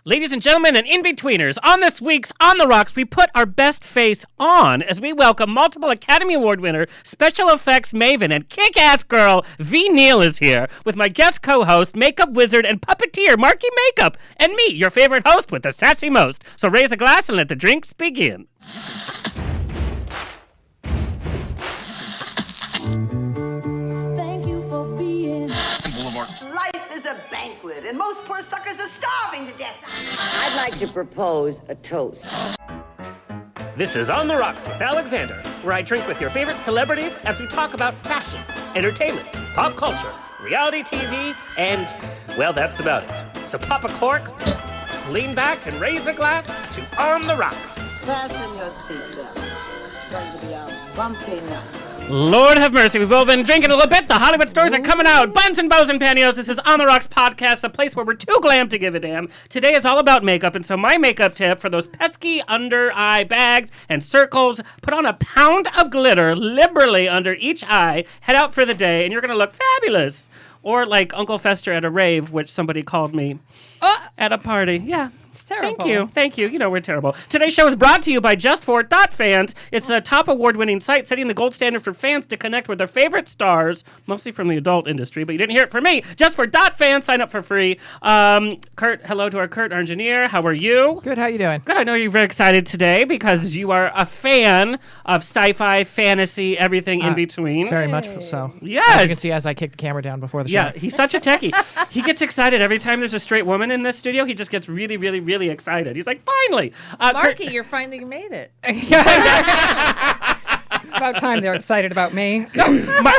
Ladies and gentlemen and in-betweeners, on this week's On the Rocks, we put our best face on as we welcome multiple Academy Award winner, special effects maven, and kick-ass girl, Neill is here, with my guest co-host, makeup wizard, and puppeteer, Marky Makeup, and me, your favorite host with the sassy most. So raise a glass and let the drinks begin. A banquet, and most poor suckers are starving to death. I'd like to propose a toast. This is On the Rocks with Alexander, where I drink with your favorite celebrities as we talk about fashion, entertainment, pop culture, reality TV, and, well, that's about it. So pop a cork, lean back, and raise a glass to On the Rocks. Fasten your seatbelts. It's going to be a bumpy night. Lord have mercy, we've all been drinking a little bit. The Hollywood stores are coming out. Buns and bows and pantyhose. This is On the Rocks podcast, the place where we're too glam to give a damn. Today is all about makeup, and so my makeup tip for those pesky under-eye bags and circles, put on a pound of glitter liberally under each eye, head out for the day, and you're going to look fabulous. Or like Uncle Fester at a rave, which somebody called me at a party. Yeah. It's terrible. Thank you. You know we're terrible. Today's show is brought to you by JustFor.fans. It's a top award-winning site setting the gold standard for fans to connect with their favorite stars, mostly from the adult industry, but you didn't hear it from me. JustFor.fans, sign up for free. Kurt, hello to our Kurt, our engineer. How are you? Good, how you doing? Good, I know you're very excited today because you are a fan of sci-fi, fantasy, everything in between. Very much so. Yes. As you can see as I kick the camera down before the show. Yeah, he's such a techie. He gets excited every time there's a straight woman in this studio. He just gets really, really, really excited. He's like, finally. Marky, you're finally made it. It's about time they're excited about me.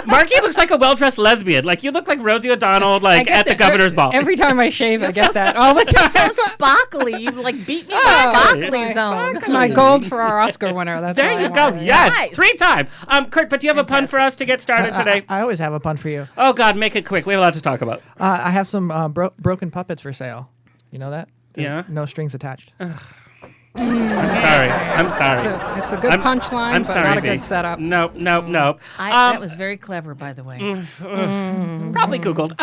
Marky looks like a well-dressed lesbian. Like, you look like Rosie O'Donnell, like, at the governor's ball. Every time I shave, I get that. All the time. So sparkly. You, like, beat me in the sparkly zone. It's my gold for our Oscar winner. That's there you go. Yes. Nice. 3 times. Kurt, but do you have a pun for us to get started today? I always have a pun for you. Oh, God, make it quick. We have a lot to talk about. I have some broken puppets for sale. You know that? Yeah. No strings attached. I'm sorry. It's a good punchline, but not a good setup. Nope. That was very clever, by the way. Probably Googled.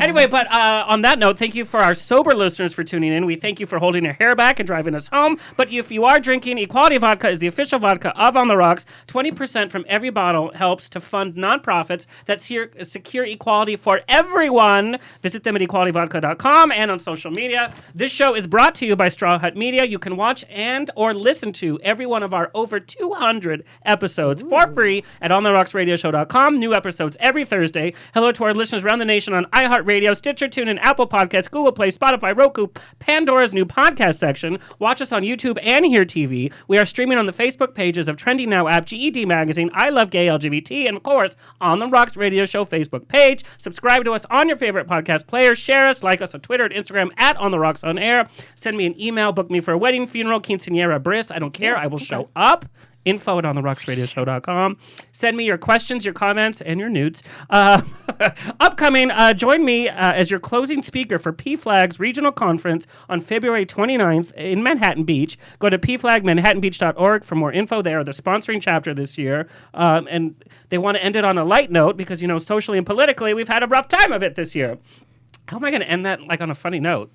Anyway, but on that note, thank you for our sober listeners for tuning in. We thank you for holding your hair back and driving us home. But if you are drinking, Equality Vodka is the official vodka of On the Rocks. 20% from every bottle helps to fund nonprofits that secure equality for everyone. Visit them at equalityvodka.com and on social media. This show is brought to you by Straw Hut Media. You can watch and or listen to every one of our over 200 episodes for free at ontherocksradioshow.com. New episodes every Thursday. Hello to our listeners around the nation on iHeartRadio, Stitcher, TuneIn, Apple Podcasts, Google Play, Spotify, Roku, Pandora's new podcast section. Watch us on YouTube and Hear TV. We are streaming on the Facebook pages of Trending Now app, GED Magazine, I Love Gay LGBT, and of course, On the Rocks Radio Show Facebook page. Subscribe to us on your favorite podcast player. Share us, like us on Twitter and Instagram at On the Rocks On Air. Send me an email, book me for a wedding, funeral, quinceañera, bris. I don't care. I will show up. Info at ontherocksradioshow.com. Send me your questions, your comments, and your nudes. Upcoming, join me as your closing speaker for PFLAG's regional conference on February 29th in Manhattan Beach. Go to pflagmanhattanbeach.org for more info. They are the sponsoring chapter this year, and they want to end it on a light note because, you know, socially and politically, we've had a rough time of it this year. How am I going to end that, like, on a funny note?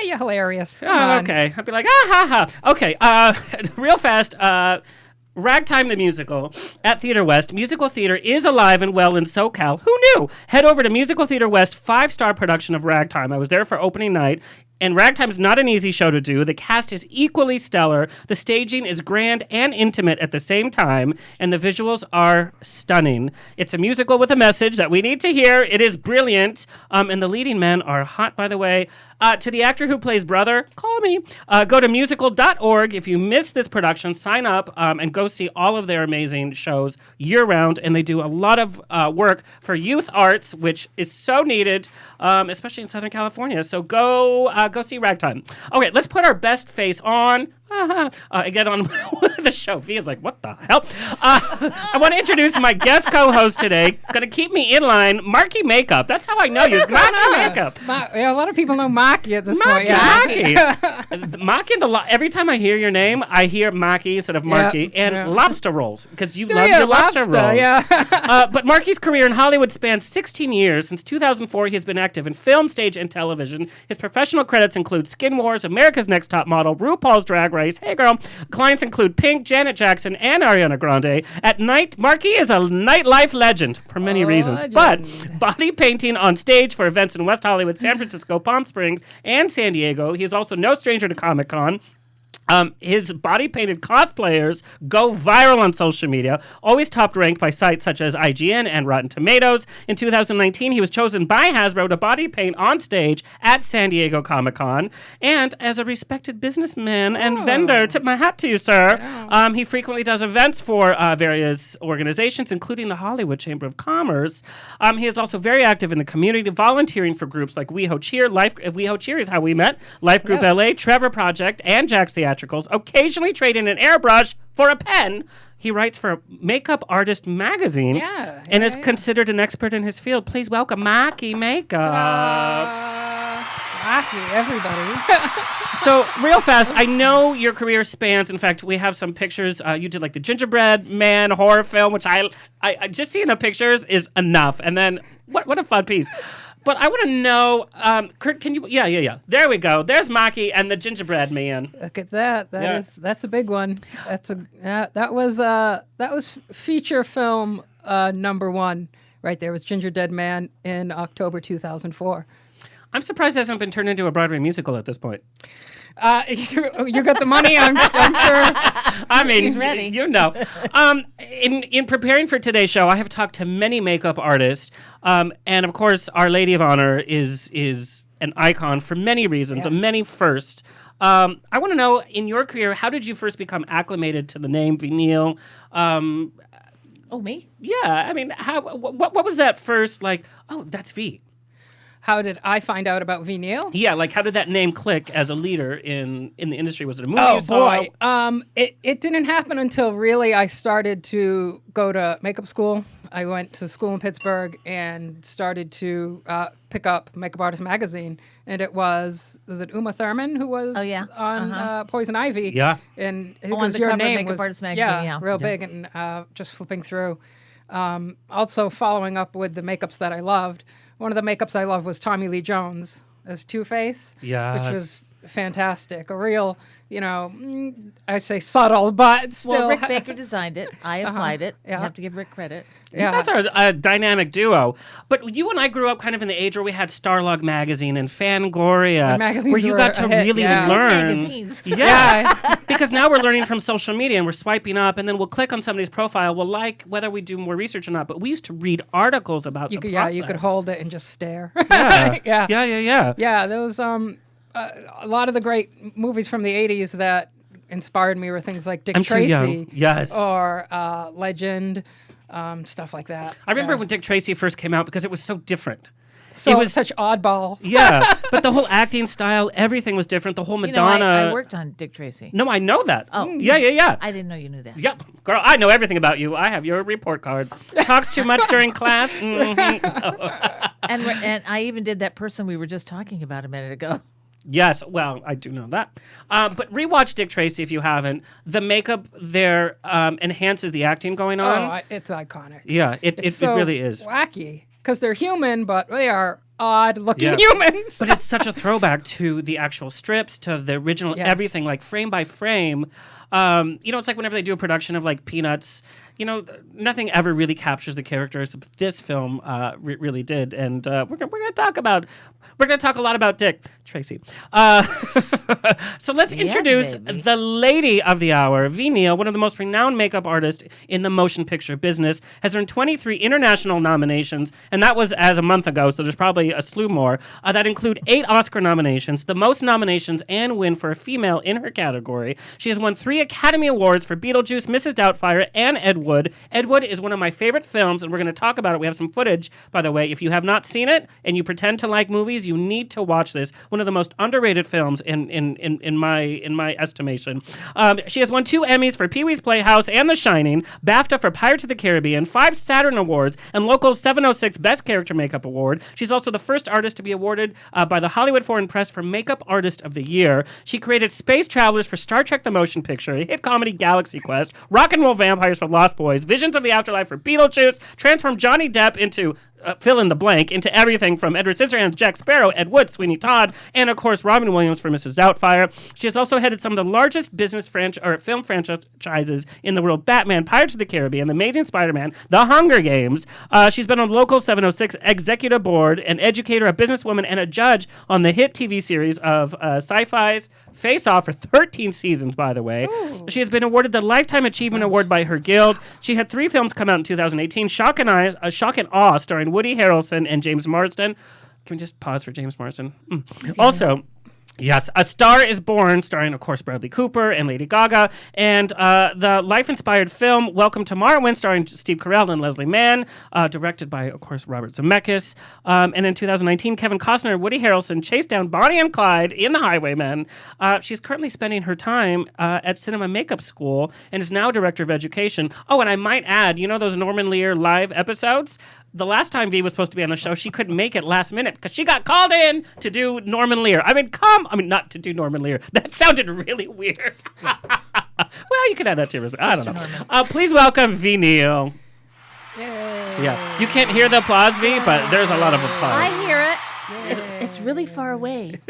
You're hilarious. Come on. Okay. I'd be like, ha, ha. Okay, real fast, Ragtime the Musical at Theater West. Musical theater is alive and well in SoCal. Who knew? Head over to Musical Theater West 5-star production of Ragtime. I was there for opening night. And Ragtime's not an easy show to do. The cast is equally stellar. The staging is grand and intimate at the same time. And the visuals are stunning. It's a musical with a message that we need to hear. It is brilliant. And the leading men are hot, by the way. To the actor who plays Brother, call me. Go to musical.org. If you miss this production, sign up and go see all of their amazing shows year-round. And they do a lot of work for youth arts, which is so needed, especially in Southern California. So go see Ragtime. Okay, let's put our best face on. Again on the show. Via's like, what the hell? I want to introduce my guest co-host today. Going to keep me in line, Marky Makeup. That's how I know you. Marky Makeup. A lot of people know Marky at this point. Marky. Marky. Every time I hear your name, I hear Marky instead of Marky. And lobster rolls, because you love your lobster rolls. Yeah. But Marky's career in Hollywood spans 16 years. Since 2004, he has been active in film, stage, and television. His professional credits include Skin Wars, America's Next Top Model, RuPaul's Drag Race, Hey Girl. Clients include Pink, Janet Jackson, and Ariana Grande. At night, Marky is a nightlife legend for many reasons. But body painting on stage for events in West Hollywood, San Francisco, Palm Springs, and San Diego. He is also no stranger to Comic-Con. His body-painted cosplayers go viral on social media, always top-ranked by sites such as IGN and Rotten Tomatoes. In 2019, he was chosen by Hasbro to body paint on stage at San Diego Comic-Con. And as a respected businessman and vendor, tip my hat to you, sir. Yeah. He frequently does events for various organizations, including the Hollywood Chamber of Commerce. He is also very active in the community, volunteering for groups like WeHo Cheer. WeHo Cheer is how we met. Life Group LA, Trevor Project, and Jack's Theatricals. Occasionally trading an airbrush for a pen. He writes for Makeup Artist magazine and is considered an expert in his field. Please welcome Marky Makeup. Marky, everybody. So, real fast, I know your career spans. In fact, we have some pictures. You did like the Gingerbread Man horror film, which I just seeing the pictures is enough. And then, what a fun piece. But I want to know, Kurt, can you? Yeah. There we go. There's Marky and the Gingerbread Man. Look at that. That's a big one. That was feature film number one right there. Was Gingerbread Man in October 2004. I'm surprised it hasn't been turned into a Broadway musical at this point. You got the money, I'm sure. I mean, he's ready. You know. In preparing for today's show, I have talked to many makeup artists, and of course, Our Lady of Honor is an icon for many reasons, many firsts. I want to know, in your career, how did you first become acclimated to the name Neill? Me? Yeah, I mean, what was that first, like, oh, that's V? How did I find out about Neill? Yeah, like how did that name click as a leader in the industry? Was it a movie you saw? Boy, it didn't happen until really I started to go to makeup school. I went to school in Pittsburgh and started to pick up Makeup Artist magazine, and it was it Uma Thurman who was on Poison Ivy? Yeah, and it on was the your cover name of Makeup was Artist magazine, real big, and just flipping through. Also following up with the makeups that I loved. One of the makeups I loved was Tommy Lee Jones as Two-Face, which was fantastic. A real, I say subtle, but still. Well, Rick Baker designed it. I applied it. You have to give Rick credit. You guys are a dynamic duo. But you and I grew up kind of in the age where we had Starlog Magazine and Fangoria, where you got to really learn. Magazines. Yeah, because now we're learning from social media and we're swiping up and then we'll click on somebody's profile. We'll like whether we do more research or not. But we used to read articles about the process. Yeah, you could hold it and just stare. Yeah. Yeah, those a lot of the great movies from the 80s that inspired me were things like Dick Tracy. Yes. Or Legend, stuff like that. I remember when Dick Tracy first came out because it was so different. So it was such oddball. Yeah, but the whole acting style, everything was different. The whole Madonna. I worked on Dick Tracy. No, I know that. Oh. Yeah. I didn't know you knew that. Yep. Girl, I know everything about you. I have your report card. Talks too much during class. Mm-hmm. And I even did that person we were just talking about a minute ago. Yes, well, I do know that. But rewatch Dick Tracy if you haven't. The makeup there enhances the acting going on. Oh, it's iconic. Yeah, it really is. Wacky. Because they're human, but they are odd-looking humans. But it's such a throwback to the actual strips, to the original everything, like frame by frame. It's like whenever they do a production of like Peanuts, nothing ever really captures the characters. This film really did, and we're gonna talk a lot about Dick Tracy. So let's introduce the lady of the hour, Neill, one of the most renowned makeup artists in the motion picture business, has earned 23 international nominations, and that was as a month ago. So there's probably a slew more that include 8 Oscar nominations, the most nominations and win for a female in her category. She has won 3 Academy Awards for Beetlejuice, Mrs. Doubtfire, and Ed Wood. Ed Wood is one of my favorite films, and we're going to talk about it. We have some footage, by the way. If you have not seen it and you pretend to like movies, you need to watch this. One of the most underrated films in my estimation. She has won 2 Emmys for Pee-wee's Playhouse and The Shining, BAFTA for Pirates of the Caribbean, 5 Saturn Awards, and Local 706 Best Character Makeup Award. She's also the first artist to be awarded by the Hollywood Foreign Press for Makeup Artist of the Year. She created Space Travelers for Star Trek The Motion Picture, a hit comedy Galaxy Quest, Rock and Roll Vampires for Lost Boys, Visions of the Afterlife for Beetlejuice, transformed Johnny Depp into fill in the blank, into everything from Edward Scissorhands, Jack Sparrow, Ed Wood, Sweeney Todd, and of course Robin Williams for Mrs. Doubtfire. She has also headed some of the largest business film franchises in the world: Batman, Pirates of the Caribbean, The Amazing Spider-Man, The Hunger Games. She's been on Local 706 Executive Board, an educator, a businesswoman, and a judge on the hit TV series of Sci-Fi's Face Off for 13 seasons, by the way. Ooh. She has been awarded the Lifetime Achievement Award by her guild. She had 3 films come out in 2018, Shock and Awe, starring Woody Harrelson and James Marsden. Can we just pause for James Marsden? Also, yes, A Star is Born, starring, of course, Bradley Cooper and Lady Gaga, and the life-inspired film Welcome to Marwin, starring Steve Carell and Leslie Mann, directed by, of course, Robert Zemeckis. And in 2019, Kevin Costner and Woody Harrelson chased down Bonnie and Clyde in The Highwaymen. She's currently spending her time at Cinema Makeup School and is now Director of Education. Oh, and I might add, you know those Norman Lear live episodes? The last time V was supposed to be on the show, she couldn't make it last minute because she got called in to do Norman Lear. Not to do Norman Lear. That sounded really weird. Well, you can add that to your resume. I don't know. Please welcome V. Neill. Yay. Yeah. You can't hear the applause, V, but there's a lot of applause. I hear it. It's really far away.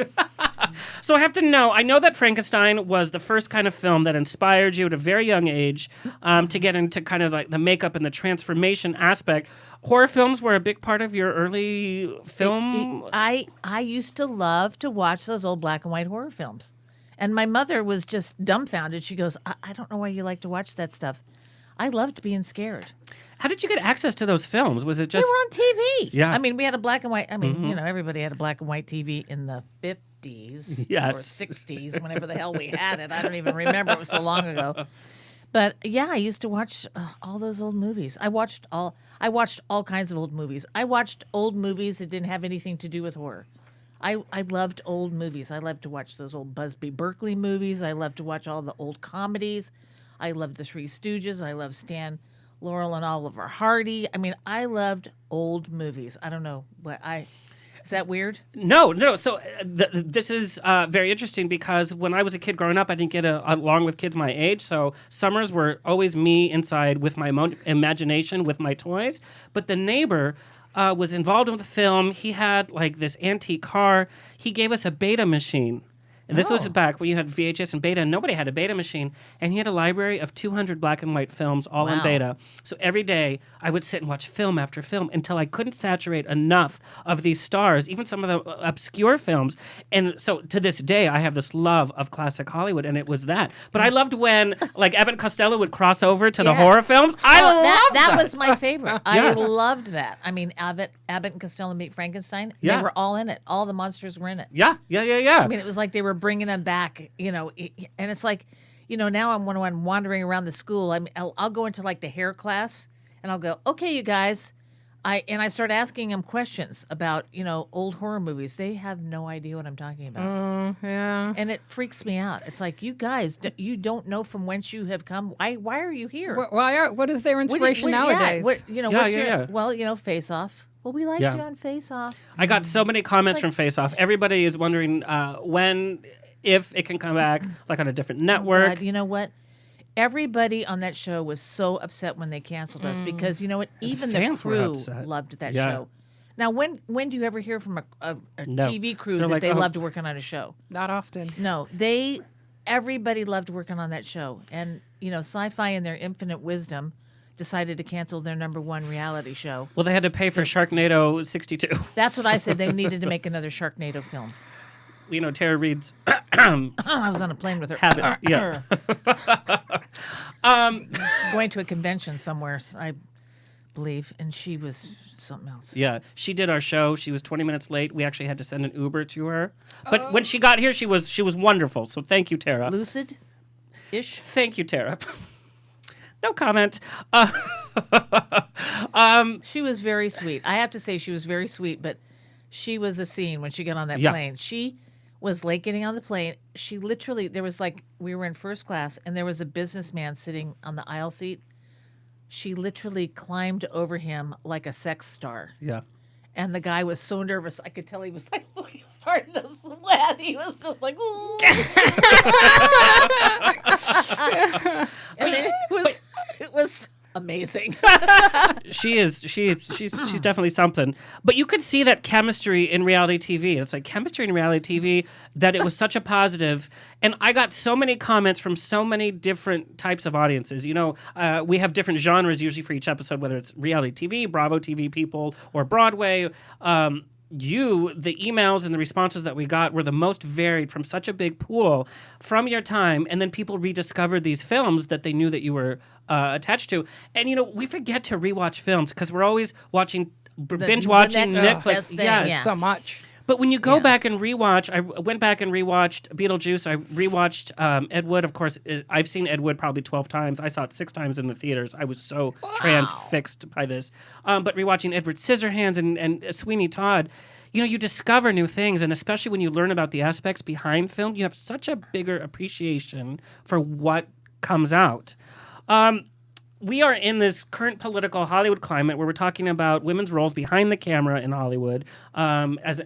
So I know that Frankenstein was the first kind of film that inspired you at a very young age to get into kind of like the makeup and the transformation aspect. Horror films were a big part of your early film? I used to love to watch those old black and white horror films. And my mother was just dumbfounded. She goes, I don't know why you like to watch that stuff. I loved being scared. How did you get access to those films? Was it just... They were on TV. Yeah. I mean, we had a black and white... everybody had a black and white TV in the 50s. Yes. Or 60s, whenever the hell we had it. I don't even remember. It was so long ago. But, yeah, I used to watch all those old movies. I watched all kinds of old movies. I watched old movies that didn't have anything to do with horror. I loved old movies. I loved to watch those old Busby Berkeley movies. I loved to watch all the old comedies. I loved the Three Stooges. I loved Stan Laurel and Oliver Hardy. I mean, I loved old movies. I don't know is that weird? No. So this is very interesting because when I was a kid growing up, I didn't get along with kids my age. So summers were always me inside with my imagination, with my toys. But the neighbor was involved with the film. He had like this antique car. He gave us a beta machine. And this was back when you had VHS and beta, and nobody had a beta machine. And he had a library of 200 black and white films, all in beta. So every day, I would sit and watch film after film until I couldn't saturate enough of these stars, even some of the obscure films. And so to this day, I have this love of classic Hollywood, and it was that. But I loved when, like, Abbott and Costello would cross over to the horror films. I loved that. That was my favorite. I loved that. I mean, Abbott and Costello Meet Frankenstein, they were all in it. All the monsters were in it. Yeah. I mean, it was like they were bringing them back, and it's like, now when I'm wandering around the school, I'll go into like the hair class, and I'll go, okay, you guys, I start asking them questions about old horror movies. They have no idea what I'm talking about. Yeah, and it freaks me out. It's like, you guys, you don't know from whence you have come. Why are you here? What is their inspiration nowadays? Well, Face Off. Well, we liked you on Face Off. I got so many comments from Face Off. Everybody is wondering if it can come back, like on a different network. God, you know what? Everybody on that show was so upset when they canceled us because, you know what? Even the crew loved that show. Now, when do you ever hear from a TV crew that they loved working on a show? Not often. No, everybody loved working on that show. And, Sci-Fi in their infinite wisdom decided to cancel their #1 reality show. Well, they had to pay for Sharknado 62. That's what I said. They needed to make another Sharknado film. Tara Reid's... I was on a plane with her. Habits, yeah. Going to a convention somewhere, I believe, and she was something else. Yeah, she did our show. She was 20 minutes late. We actually had to send an Uber to her. But when she got here, she was wonderful. So thank you, Tara. Lucid? Ish. Thank you, Tara. No comment. She was very sweet. I have to say she was very sweet, but she was a scene when she got on that Yeah. plane. She was late getting on the plane. She literally, there was like, we were in first class and there was a businessman sitting on the aisle seat. She literally climbed over him like a sex star. Yeah. And the guy was so nervous. I could tell he was like, he started to sweat. He was just like, ooh. And then it was amazing. She's definitely something. But you could see that chemistry in reality TV. It's like chemistry in reality TV, that it was such a positive. And I got so many comments from so many different types of audiences. You know, we have different genres usually for each episode, whether it's reality TV, Bravo TV people, or Broadway. The emails and the responses that we got were the most varied from such a big pool from your time. And then people rediscovered these films that they knew that you were attached to. And, you know, we forget to rewatch films because we're always binge watching next Netflix. best thing, Yes. yeah. So much. But when you go back and rewatch, I went back and rewatched Beetlejuice. I rewatched Ed Wood. Of course, I've seen Ed Wood probably 12 times. I saw it 6 times in the theaters. I was so transfixed by this. But rewatching Edward Scissorhands and Sweeney Todd, you know, you discover new things. And especially when you learn about the aspects behind film, you have such a bigger appreciation for what comes out. We are in this current political Hollywood climate where we're talking about women's roles behind the camera in Hollywood, as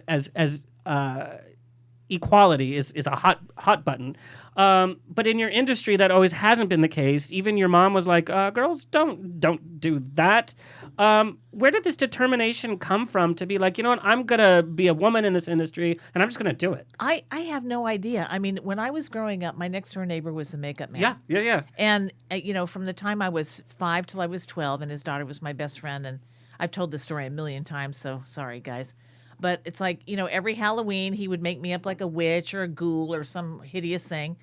equality is a hot button. But in your industry, that always hasn't been the case. Even your mom was like, "Girls, don't do that." Where did this determination come from to be like, you know what, I'm gonna be a woman in this industry and I'm just gonna do it? I have no idea. I mean, when I was growing up, my next door neighbor was a makeup man. Yeah. And, you know, from the time I was 5 till I was 12, and his daughter was my best friend. And I've told this story a million times, so sorry, guys. But it's like, you know, every Halloween he would make me up like a witch or a ghoul or some hideous thing.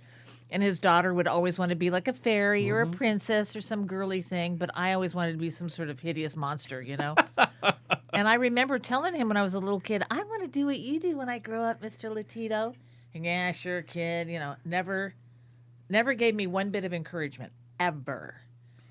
And his daughter would always want to be like a fairy or a princess or some girly thing. But I always wanted to be some sort of hideous monster, you know. And I remember telling him when I was a little kid, I want to do what you do when I grow up, Mr. Latito. And yeah, sure, kid. You know, never gave me one bit of encouragement, ever.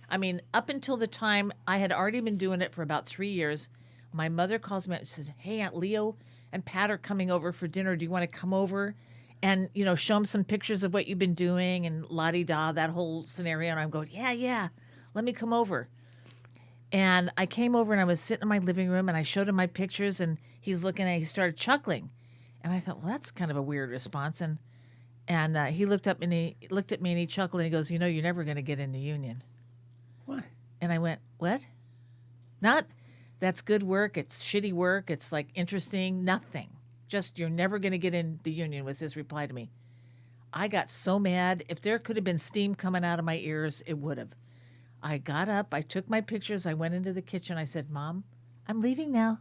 I mean, up until the time I had already been doing it for about 3 years, my mother calls me and says, "Hey, Aunt Leo and Pat are coming over for dinner. Do you want to come over and, you know, show them some pictures of what you've been doing and la-di-da," that whole scenario? And I'm going, yeah, let me come over. And I came over and I was sitting in my living room and I showed him my pictures and he's looking at it, he started chuckling. And I thought, well, that's kind of a weird response. And he looked up and he looked at me and he chuckled and he goes, "You know, you're never going to get in the union." Why? And I went, "What?" Not, "That's good work, it's shitty work, it's like interesting," nothing. Just, "You're never going to get in the union," was his reply to me. I got so mad. If there could have been steam coming out of my ears, it would have. I got up, I took my pictures, I went into the kitchen, I said, "Mom, I'm leaving now."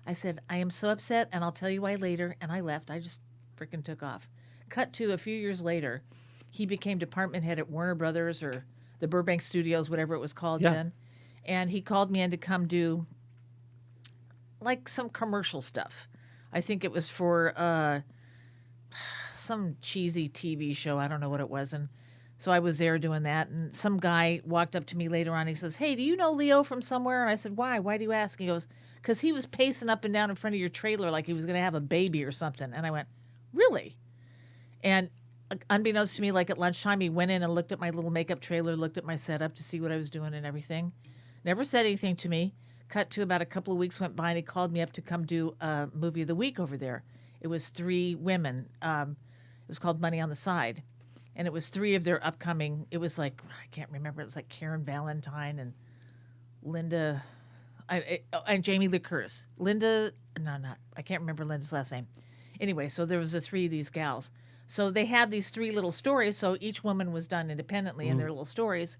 I said, "I am so upset, and I'll tell you why later," and I left. I just freaking took off. Cut to a few years later, he became department head at Warner Brothers or the Burbank Studios, whatever it was called then. And he called me in to come do like some commercial stuff. I think it was for some cheesy TV show. I don't know what it was. And so I was there doing that. And some guy walked up to me later on. He says, "Hey, do you know Leo from somewhere?" And I said, "Why? Why do you ask?" He goes, "Because he was pacing up and down in front of your trailer like he was going to have a baby or something." And I went, "Really?" And unbeknownst to me, like at lunchtime, he went in and looked at my little makeup trailer, looked at my setup to see what I was doing and everything. Never said anything to me. Cut to about a couple of weeks went by and he called me up to come do a movie of the week over there. It was 3 women. It was called Money on the Side. And it was 3 of their upcoming, it was like, I can't remember, it was like Karen Valentine and Linda, and Jamie Lee Curtis. I can't remember Linda's last name. Anyway, so there was 3 of these gals. So they had these 3 little stories, so each woman was done independently in their little stories.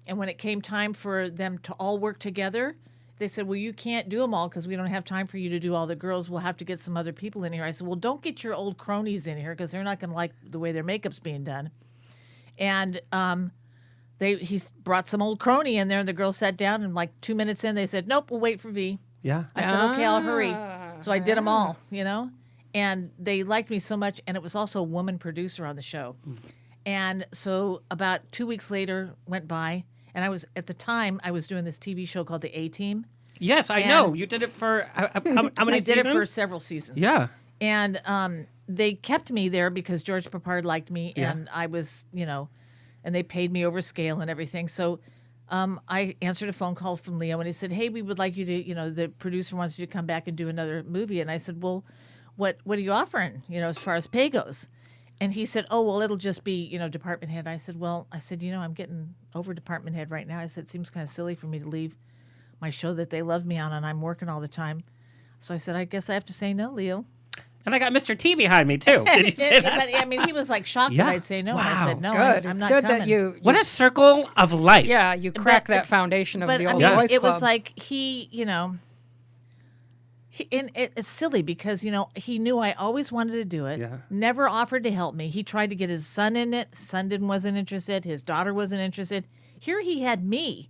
And when it came time for them to all work together, they said, "Well, you can't do them all because we don't have time for you to do all the girls. We'll have to get some other people in here." I said, "Well, don't get your old cronies in here because they're not going to like the way their makeup's being done." And he brought some old crony in there, and the girls sat down, and like 2 minutes in, they said, "Nope, we'll wait for V." Yeah. I said, "Okay, I'll hurry." So I did them all, you know. And they liked me so much, and it was also a woman producer on the show. And so about 2 weeks later went by, and at the time, I was doing this TV show called The A-Team. Yes, I know. You did it for how many seasons? I did it for several seasons. Yeah. And they kept me there because George Papard liked me, and I was, and they paid me over scale and everything. So I answered a phone call from Leo, and he said, hey, we would like you to, the producer wants you to come back and do another movie. And I said, well, what are you offering, as far as pay goes? And he said, oh, well, it'll just be, department head. I said, I'm getting over department head right now. I said, it seems kind of silly for me to leave my show that they love me on, and I'm working all the time. So I said, I guess I have to say no, Leo. And I got Mr. T behind me, too. Did you say that? But, I mean, he was like shocked that I'd say no. Wow. And I said, no, Good. I'm It's not good coming. that you What a circle of life. Yeah, you crack But that foundation of but, the I old mean, boys it club. was like and it's silly because, he knew I always wanted to do it, never offered to help me. He tried to get his son in it. Son wasn't interested. His daughter wasn't interested. Here he had me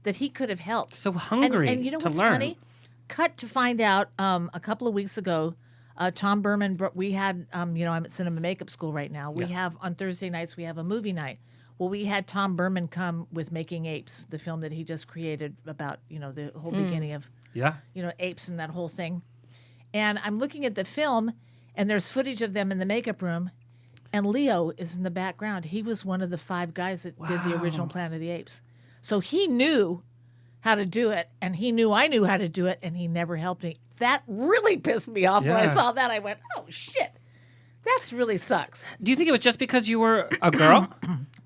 that he could have helped. So hungry and you know to what's learn. funny? Cut to find out a couple of weeks ago, Tom Berman, we had, I'm at Cinema Makeup School right now. We have, on Thursday nights, we have a movie night. Well, we had Tom Berman come with Making Apes, the film that he just created about, the whole beginning of, apes and that whole thing. And I'm looking at the film, and there's footage of them in the makeup room, and Leo is in the background. He was one of the 5 guys that did the original Planet of the Apes. So he knew how to do it, and he knew I knew how to do it, and he never helped me. That really pissed me off when I saw that. I went, oh, shit. That's really sucks. Do you think it was just because you were a girl?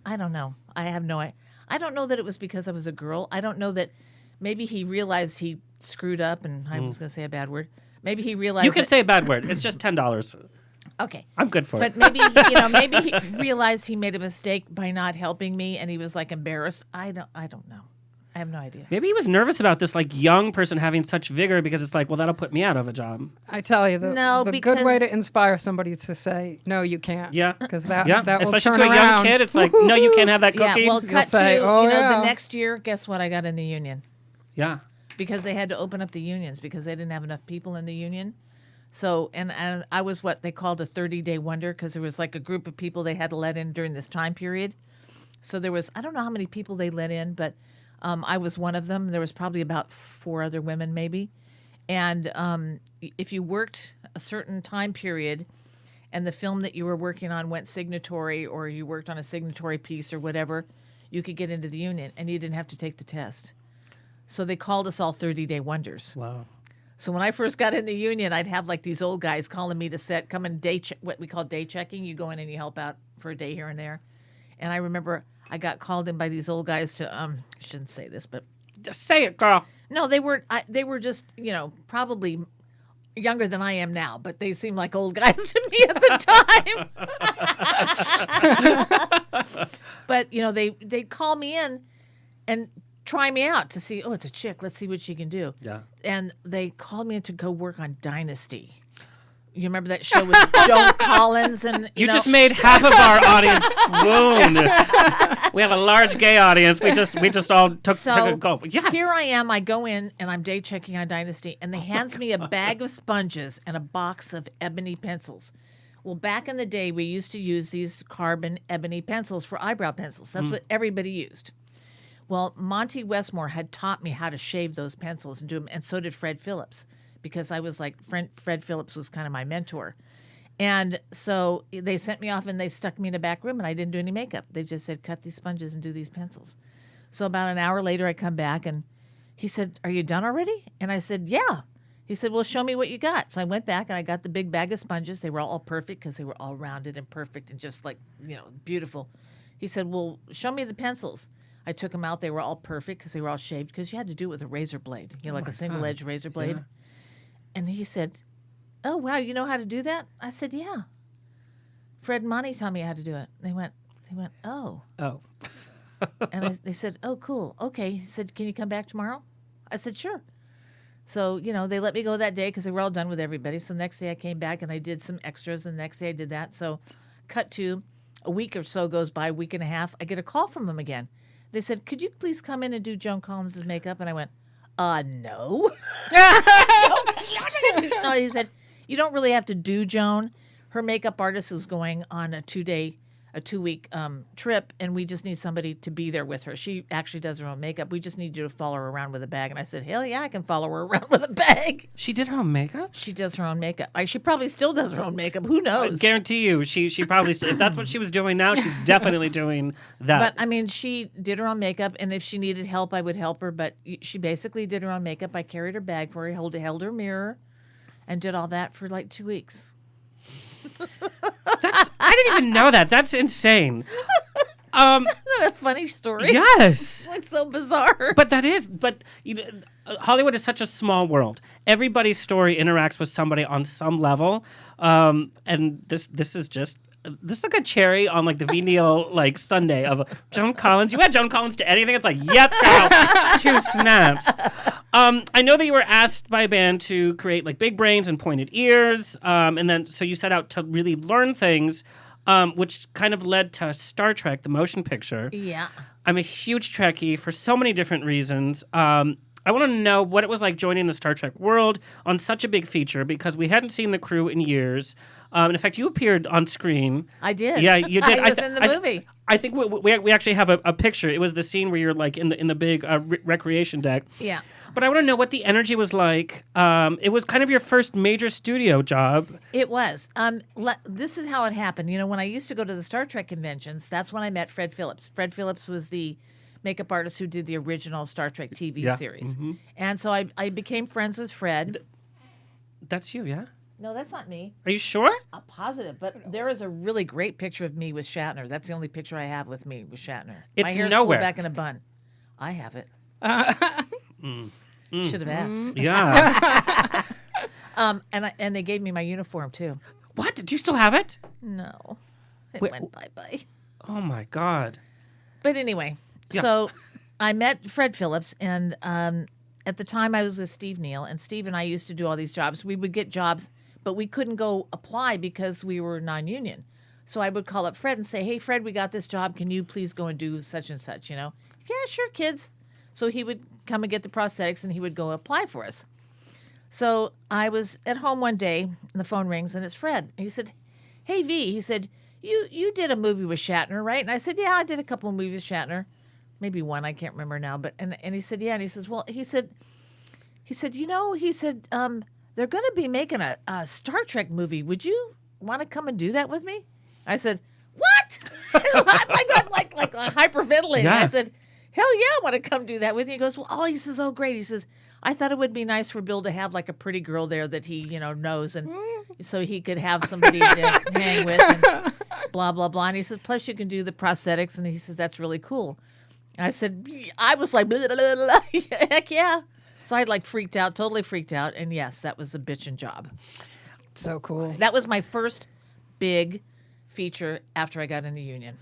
I don't know. I have no idea. I don't know that it was because I was a girl. I don't know that maybe he realized he screwed up, and I was going to say a bad word. Maybe he realized You can say a bad word. It's just $10. Okay. I'm good for it. But maybe, maybe he realized he made a mistake by not helping me, and he was like embarrassed. I don't know. I have no idea. Maybe he was nervous about this young person having such vigor because it's well, that'll put me out of a job. I tell you, the good way to inspire somebody is to say, no, you can't. Yeah. Because that will especially turn to a around. young kid, it's no, you can't have that cookie. Yeah, well, cut say, to, "Oh, yeah." the next year, guess what? I got in the union. Yeah. Because they had to open up the unions because they didn't have enough people in the union. So, and I was what they called a 30-day wonder because there was a group of people they had to let in during this time period. So there was, I don't know how many people they let in, but I was one of them. There was probably about 4 other women maybe. And if you worked a certain time period and the film that you were working on went signatory or you worked on a signatory piece or whatever, you could get into the union and you didn't have to take the test. So they called us all 30-day wonders. Wow. So when I first got in the union, I'd have these old guys calling me to set, come and what we call day checking. You go in and you help out for a day here and there. And I remember I got called in by these old guys to, I shouldn't say this, but. Just say it, girl. No, they were just, probably younger than I am now, but they seemed like old guys to me at the time. But, they'd call me in and try me out to see, it's a chick. Let's see what she can do. Yeah. And they called me in to go work on Dynasty. You remember that show with Joan Collins? And you just made half of our audience swoon. We have a large gay audience. We just all took a gulp. Yes. Here I am. I go in and I'm day checking on Dynasty, and they hands me a bag of sponges and a box of ebony pencils. Well, back in the day, we used to use these carbon ebony pencils for eyebrow pencils. That's what everybody used. Well, Monty Westmore had taught me how to shave those pencils and do them, and so did Fred Phillips, because I was Fred Phillips was kind of my mentor. And so they sent me off and they stuck me in a back room, and I didn't do any makeup. They just said, cut these sponges and do these pencils. So about an hour later, I come back, and he said, are you done already? And I said, yeah. He said, well, show me what you got. So I went back, and I got the big bag of sponges. They were all perfect because they were all rounded and perfect and just beautiful. He said, well, show me the pencils. I took them out. They were all perfect because they were all shaved because you had to do it with a razor blade, a single-edged razor blade. Yeah. And he said, oh, wow, you know how to do that? I said, yeah. Fred and Monty taught me how to do it. They went, oh. Oh. And they said, oh, cool. Okay. He said, can you come back tomorrow? I said, sure. So, they let me go that day because they were all done with everybody. So the next day I came back and I did some extras, and the next day I did that. So cut to a week or so goes by, a week and a half. I get a call from them again. They said, could you please come in and do Joan Collins' makeup? And I went, no. No, he said, you don't really have to do Joan. Her makeup artist is going on a 2-day a 2-week trip, and we just need somebody to be there with her. She actually does her own makeup. We just need you to follow her around with a bag. And I said, hell yeah, I can follow her around with a bag. She did her own makeup? She does her own makeup. She probably still does her own makeup. Who knows? Guarantee you, she probably, if that's what she was doing now, she's definitely doing that. But I mean, she did her own makeup, and if she needed help, I would help her. But she basically did her own makeup. I carried her bag for her, held her mirror, and did all that for like 2 weeks. I didn't even know that. That's insane. Isn't that a funny story? Yes. It's so bizarre. But that is, Hollywood is such a small world. Everybody's story interacts with somebody on some level. And this is like a cherry on like the venial like sundae of Joan Collins. You add Joan Collins to anything, it's like, yes, girl, 2 snaps. I know that you were asked by a band to create like big brains and pointed ears. And then so you set out to really learn things, which kind of led to Star Trek, the motion picture. Yeah. I'm a huge Trekkie for so many different reasons. I want to know what it was like joining the Star Trek world on such a big feature because we hadn't seen the crew in years. In fact, you appeared on screen. I did. Yeah, you did. I was in the movie. I think we actually have a picture. It was the scene where you're like in the big recreation deck. Yeah. But I want to know what the energy was like. It was kind of your first major studio job. It was. This is how it happened. You know, when I used to go to the Star Trek conventions, that's when I met Fred Phillips. Fred Phillips was the makeup artist who did the original Star Trek TV series. Mm-hmm. And so I became friends with Fred. That's you, yeah? No, that's not me. Are you sure? I'm positive. But there is a really great picture of me with Shatner. That's the only picture I have with me with Shatner. It's My hair's nowhere. pulled back in a bun. I have it. Should have asked. Yeah. And they gave me my uniform too. What? Do you still have it? No. It Wait, went bye-bye. Oh, my God. But anyway, so I met Fred Phillips, and at the time I was with Steve Neill, and Steve and I used to do all these jobs. We would get jobs, but we couldn't go apply because we were non-union. So I would call up Fred and say, hey, Fred, we got this job. Can you please go and do such and such, you know? Yeah, sure, kids. So he would come and get the prosthetics, and he would go apply for us. So I was at home one day, and the phone rings, and it's Fred. And he said, hey, V, he said, you did a movie with Shatner, right? And I said, yeah, I did a couple of movies with Shatner. Maybe one, I can't remember now. But and he said, yeah. And he says, well, he said, you know, they're going to be making a Star Trek movie. Would you want to come and do that with me? I said, what? I'm like hyperventilating. Yeah. I said, hell yeah, I want to come do that with you. He goes, well, he says, oh, great. He says, I thought it would be nice for Bill to have like a pretty girl there that he, you know, knows, and so he could have somebody to hang with and blah, blah, blah. And he says, plus you can do the prosthetics. And he says, that's really cool. I said, I was like, blah, blah, blah, blah. Heck yeah. So I like totally freaked out. And yes, that was a bitchin' job. So cool. That was my first big feature after I got in the union.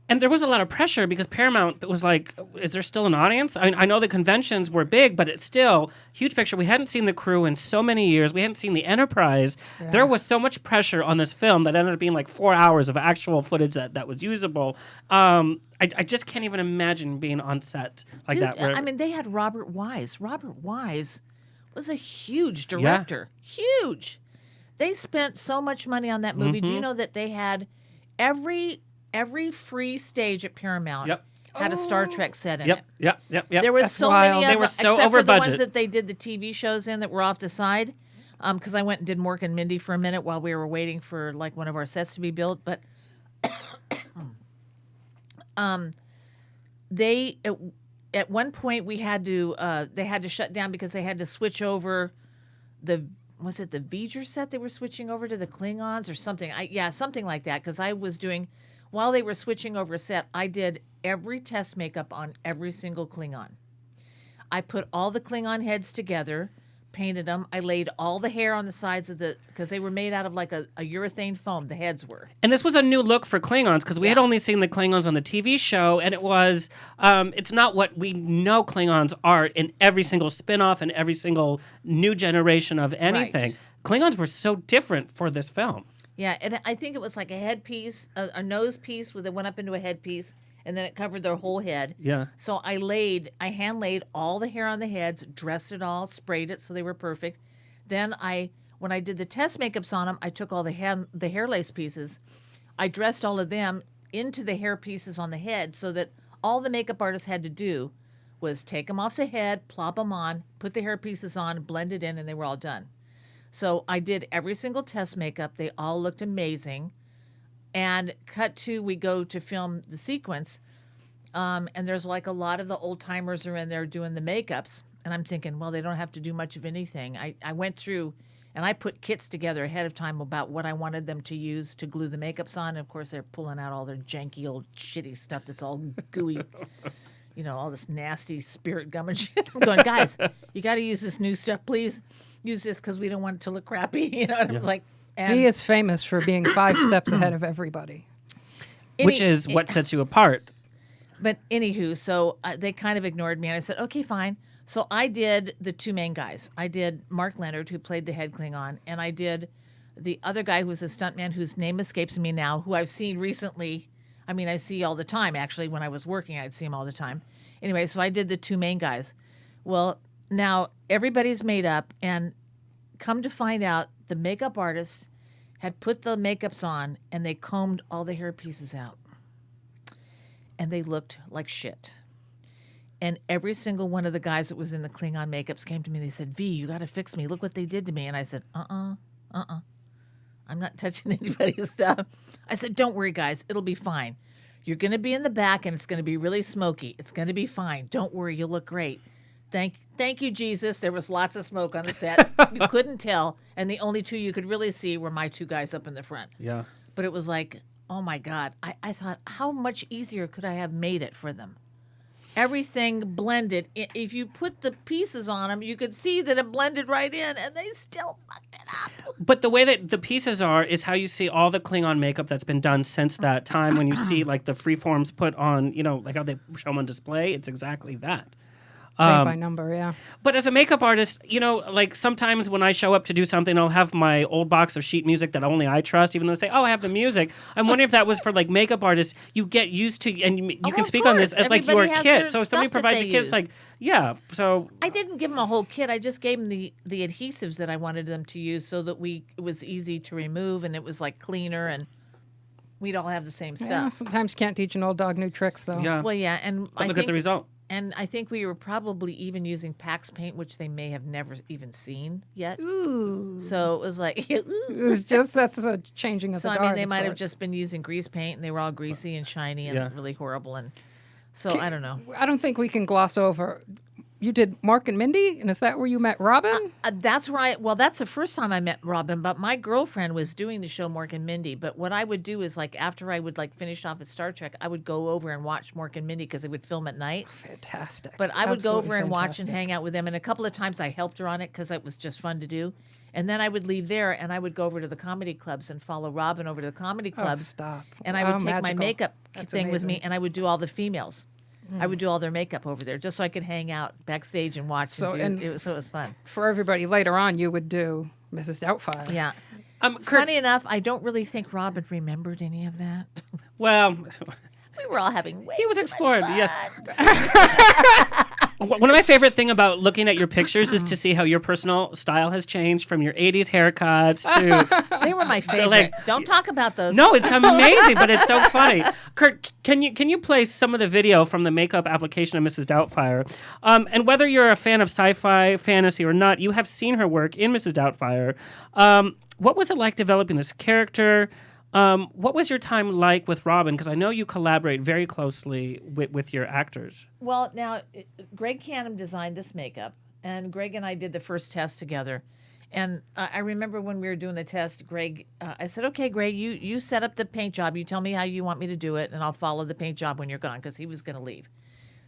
And there was a lot of pressure because Paramount was like, is there still an audience? I know the conventions were big, but it's still huge picture. We hadn't seen the crew in so many years. We hadn't seen the Enterprise. Yeah. There was so much pressure on this film that ended up being like 4 hours of actual footage that was usable. I just can't even imagine being on set like that. I mean, they had Robert Wise. Robert Wise was a huge director. Yeah. Huge. They spent so much money on that movie. Mm-hmm. Do you know that they had every free stage at Paramount had a Star Trek set in it. Yep. There was That's so wild. many of they them, were so except over for the budget. ones that they did the TV shows in that were off the side. Because I went and did Mork and Mindy for a minute while we were waiting for like one of our sets to be built. But they at one point they had to shut down because they had to switch over was it the V'ger set they were switching over to the Klingons or something? Something like that. Because I was doing, while they were switching over a set, I did every test makeup on every single Klingon. I put all the Klingon heads together, painted them. I laid all the hair on the sides of because they were made out of like a urethane foam, the heads were. And this was a new look for Klingons because we had only seen the Klingons on the TV show, and it was, it's not what we know Klingons are in every single spin-off and every single new generation of anything. Right. Klingons were so different for this film. Yeah, and I think it was like a headpiece, a nose piece that went up into a headpiece, and then it covered their whole head. Yeah. So I hand laid all the hair on the heads, dressed it all, sprayed it so they were perfect. Then when I did the test makeups on them, I took all the hair lace pieces, I dressed all of them, into the hair pieces on the head, so that all the makeup artist had to do was take them off the head, plop them on, put the hair pieces on, blend it in, and they were all done. So I did every single test makeup. They all looked amazing. And cut to, we go to film the sequence, and there's like a lot of the old timers are in there doing the makeups. And I'm thinking, well, they don't have to do much of anything. I went through and I put kits together ahead of time about what I wanted them to use to glue the makeups on. And of course, they're pulling out all their janky old shitty stuff that's all gooey, all this nasty spirit gum and shit. I'm going, guys, you got to use this new stuff, please. Use this because we don't want it to look crappy. And I was like, V is famous for being 5 steps ahead of everybody. Which is what sets you apart. But anywho, so they kind of ignored me, and I said, okay, fine. So I did the 2 main guys. I did Mark Leonard, who played the head Klingon, and I did the other guy who was a stuntman whose name escapes me now, who I've seen recently. I mean, I see all the time, actually. When I was working, I'd see him all the time. Anyway, so I did the 2 main guys. Well, now everybody's made up, and come to find out, the makeup artist had put the makeups on, and they combed all the hair pieces out. And they looked like shit. And every single one of the guys that was in the Klingon makeups came to me and they said, V, you got to fix me. Look what they did to me. And I said, I'm not touching anybody's stuff. I said, don't worry, guys. It'll be fine. You're going to be in the back and it's going to be really smoky. It's going to be fine. Don't worry. You'll look great. Thank you, Jesus. There was lots of smoke on the set. You couldn't tell. And the only 2 you could really see were my 2 guys up in the front. Yeah. But it was like, oh, my God. I thought, how much easier could I have made it for them? Everything blended. If you put the pieces on them, you could see that it blended right in, and they still fucked it up. But the way that the pieces are is how you see all the Klingon makeup that's been done since that time. When you see like the freeforms put on, like how they show them on display, it's exactly that. Made by number, yeah. But as a makeup artist, like sometimes when I show up to do something, I'll have my old box of sheet music that only I trust, even though they say, oh, I have the music. I'm wondering if that was for like makeup artists. You get used to, and you can speak on this as like your kit. So if somebody provides a kit, it's like, yeah. So I didn't give them a whole kit. I just gave them the adhesives that I wanted them to use so that it was easy to remove and it was like cleaner and we'd all have the same stuff. Yeah, sometimes you can't teach an old dog new tricks, though. yeah. Well, yeah. And But look at the result. And I think we were probably even using Pax paint, which they may have never even seen yet. Ooh. So it was like, It was just, that's a changing of so the I guard. mean, they of might have sorts. just been using grease paint, and they were all greasy and shiny and Yeah. really horrible. And so I don't know. I don't think we can gloss over. You did Mark and Mindy, and is that where you met Robin? That's right. Well, that's the first time I met Robin, but my girlfriend was doing the show Mork and Mindy. But what I would do is, like, after I would, like, finish off at Star Trek, I would go over and watch Mork and Mindy because they would film at night. Fantastic. But I would go over Absolutely and watch and fantastic. hang out with them. And a couple of times I helped her on it because it was just fun to do. And then I would leave there and I would go over to the comedy clubs and follow Robin over to the comedy clubs. stop. And I would Oh, take my magical. makeup That's thing with me amazing. and I would do all the females. I would do all their makeup over there just so I could hang out backstage and watch. So, it was fun. For everybody later on, you would do Mrs. Doubtfire. Yeah. Kurt, Funny enough, I don't really think Robin remembered any of that. well, We were all having way he was too much exploring. fun. Yes. One of my favorite thing about looking at your pictures is to see how your personal style has changed from your 80s haircuts to They were my favorite. like- Don't talk about those. No, it's amazing, but it's so funny. Kurt, can you play some of the video from the makeup application of Mrs. Doubtfire? And whether you're a fan of sci-fi, fantasy, or not, you have seen her work in Mrs. Doubtfire. What was it like developing this character? What was your time like with Robin? Because I know you collaborate very closely with your actors. Well, now, Greg Canham designed this makeup, and Greg and I did the first test together. And I remember when we were doing the test, Greg, I said, okay, Greg, you set up the paint job. You tell me how you want me to do it, and I'll follow the paint job when you're gone, because he was going to leave.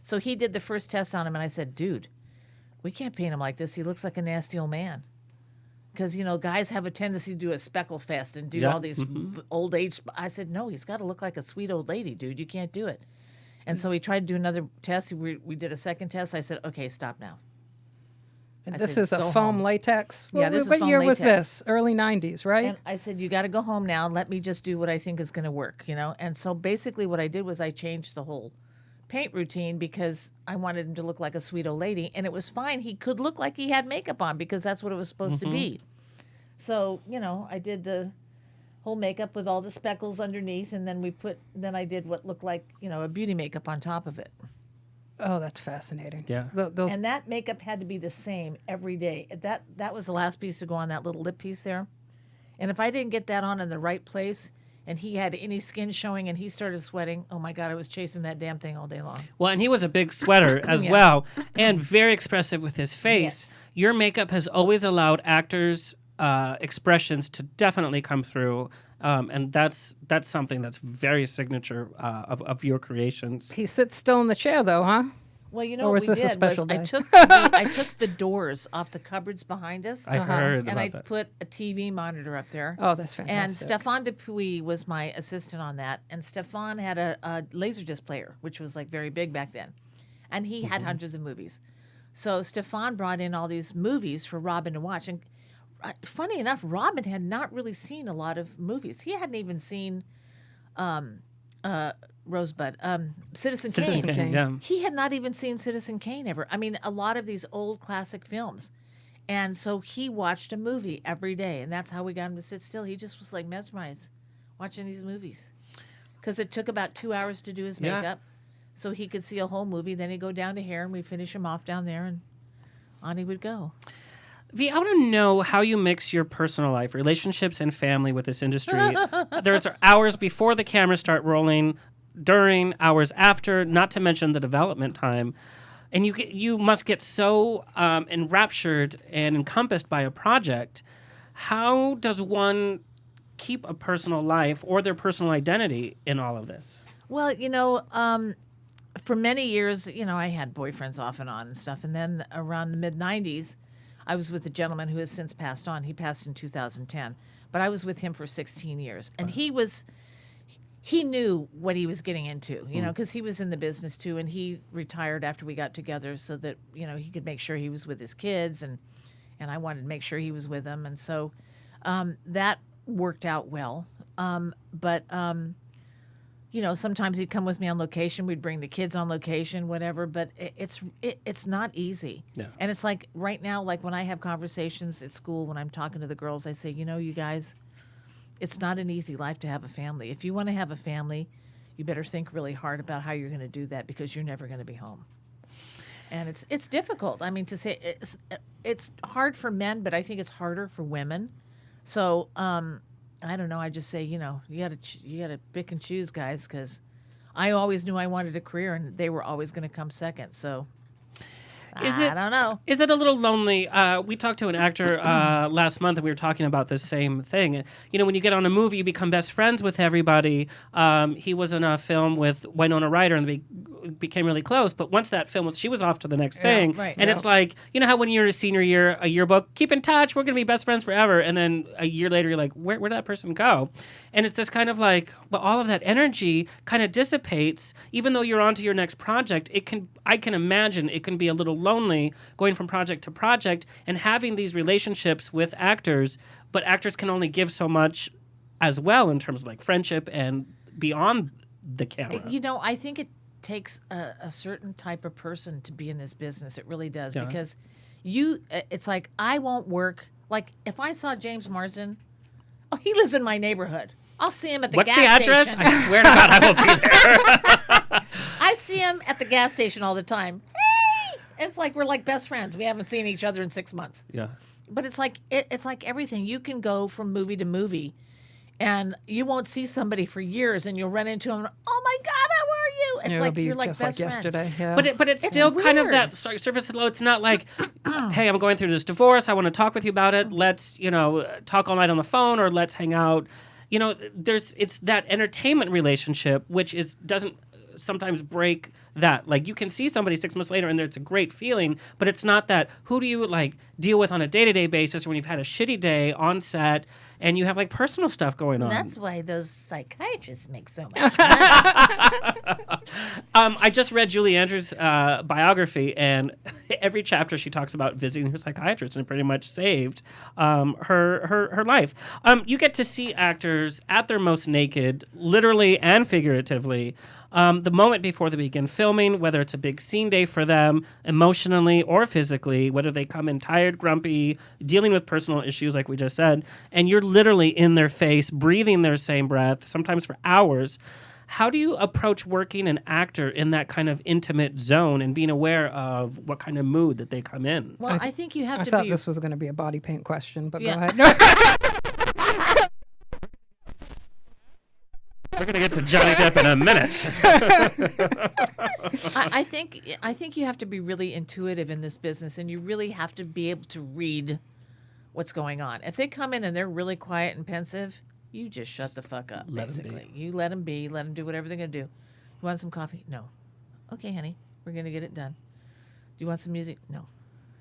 So he did the first test on him, and I said, dude, we can't paint him like this. He looks like a nasty old man. Because, guys have a tendency to do a speckle fest and do all these old age. I said, no, he's got to look like a sweet old lady, dude. You can't do it. And so he tried to do another test. We did a second test. I said, okay, stop now. And I this said, is a "Go foam home." latex. Yeah, this is what foam year was latex. this? Early 90s, right? And I said, you got to go home now. Let me just do what I think is going to work, And so basically what I did was I changed the whole paint routine because I wanted him to look like a sweet old lady. And it was fine. He could look like he had makeup on because that's what it was supposed to be. So, I did whole makeup with all the speckles underneath, and then I did what looked like, a beauty makeup on top of it. Oh, that's fascinating. Yeah. Those And that makeup had to be the same every day. That was the last piece to go on that little lip piece there. And if I didn't get that on in the right place and he had any skin showing and he started sweating, oh my God, I was chasing that damn thing all day long. Well, and he was a big sweater as well, and very expressive with his face. Yes. Your makeup has always allowed actors' expressions to definitely come through, and that's something that's very signature of your creations. he sits still in the chair, though, huh? Well, Or what was we this a did special was day? I took the doors off the cupboards behind us, I heard and I about that. put a TV monitor up there. Oh, that's And fantastic. Stefan Dupuis was my assistant on that. And Stefan had a Laserdisc player, which was like very big back then. And he had hundreds of movies. So Stefan brought in all these movies for Robin to watch. And funny enough, Robin had not really seen a lot of movies. He hadn't even seen Rosebud, Citizen Kane. Kane. Yeah. He had not even seen Citizen Kane ever. I mean, a lot of these old classic films. And so he watched a movie every day, and that's how we got him to sit still. He just was like mesmerized watching these movies. Because it took about 2 hours to do his Yeah. makeup, so he could see a whole movie. Then he'd go down to hair, and we'd finish him off down there, and on he would go. V, I want to know how you mix your personal life, relationships, and family with this industry. There's hours before the cameras start rolling, during, hours after, not to mention the development time. And you must get so enraptured and encompassed by a project. How does one keep a personal life or their personal identity in all of this? Well, for many years, I had boyfriends off and on and stuff. And then around the mid-'90s, I was with a gentleman who has since passed on. He passed in 2010. But I was with him for 16 years. And he knew what he was getting into, because he was in the business too. And he retired after we got together so that, he could make sure he was with his kids. And I wanted to make sure he was with them. And so that worked out well. But sometimes he'd come with me on location. We'd bring the kids on location, whatever. But it's not easy. Yeah. And it's like right now, like when I have conversations at school, when I'm talking to the girls, I say, you guys, it's not an easy life to have a family. If you want to have a family, you better think really hard about how you're going to do that because you're never going to be home. And it's difficult. I mean, to say it's hard for men, but I think it's harder for women. So I don't know. I just say, you got to pick and choose, guys, because I always knew I wanted a career, and they were always going to come second. So I don't know. Is it a little lonely? We talked to an actor last month, and we were talking about this same thing. When you get on a movie, you become best friends with everybody. He was in a film with Winona Ryder, and they became really close. But once that film was, she was off to the next thing. right. And it's like, how when you're in a senior year, a yearbook, keep in touch, we're going to be best friends forever. And then a year later, you're like, where did that person go? And it's this kind of like, well, all of that energy kind of dissipates, even though you're on to your next project. I can imagine it can be a little lonely going from project to project and having these relationships with actors, but actors can only give so much as well in terms of like friendship and beyond the camera. I think it takes a certain type of person to be in this business. It really does. Yeah. Because it's like, I won't work. Like if I saw James Marsden, he lives in my neighborhood. I'll see him at the What's gas the address? station. I swear to God, I will be there. I see him at the gas station all the time. Hey! It's like we're like best friends. We haven't seen each other in 6 months. Yeah. But it's like everything. You can go from movie to movie, and you won't see somebody for years, and you'll run into them. Oh my God, how are you? It's It'll like be you're like just best like friends. yesterday. Yeah. But it's It's still kind of weird. that surface level. It's not like, hey, I'm going through this divorce. I want to talk with you about it. Let's, talk all night on the phone or let's hang out. It's that entertainment relationship, which doesn't sometimes break that. Like you can see somebody 6 months later and it's a great feeling, but it's not that. Who do you like deal with on a day-to-day basis when you've had a shitty day on set and you have like personal stuff going on? That's why those psychiatrists make so much money. I just read Julie Andrews' biography, and every chapter she talks about visiting her psychiatrist, and it pretty much saved her life. You get to see actors at their most naked, literally and figuratively. the moment before they begin filming, whether it's a big scene day for them, emotionally or physically, whether they come in tired, grumpy, dealing with personal issues like we just said, and you're literally in their face, breathing their same breath, sometimes for hours. How do you approach working an actor in that kind of intimate zone and being aware of what kind of mood that they come in? Well, I think you have I to thought be. this was going to be a body paint question, but Yeah. go ahead. No. We're going to get to Johnny Depp in a minute. I think you have to be really intuitive in this business, and you really have to be able to read what's going on. If they come in and they're really quiet and pensive, you just shut the fuck up. Let 'em basically, you let them be. Let them do whatever they're gonna do. You want some coffee? No. Okay, honey, we're gonna get it done. Do you want some music? No.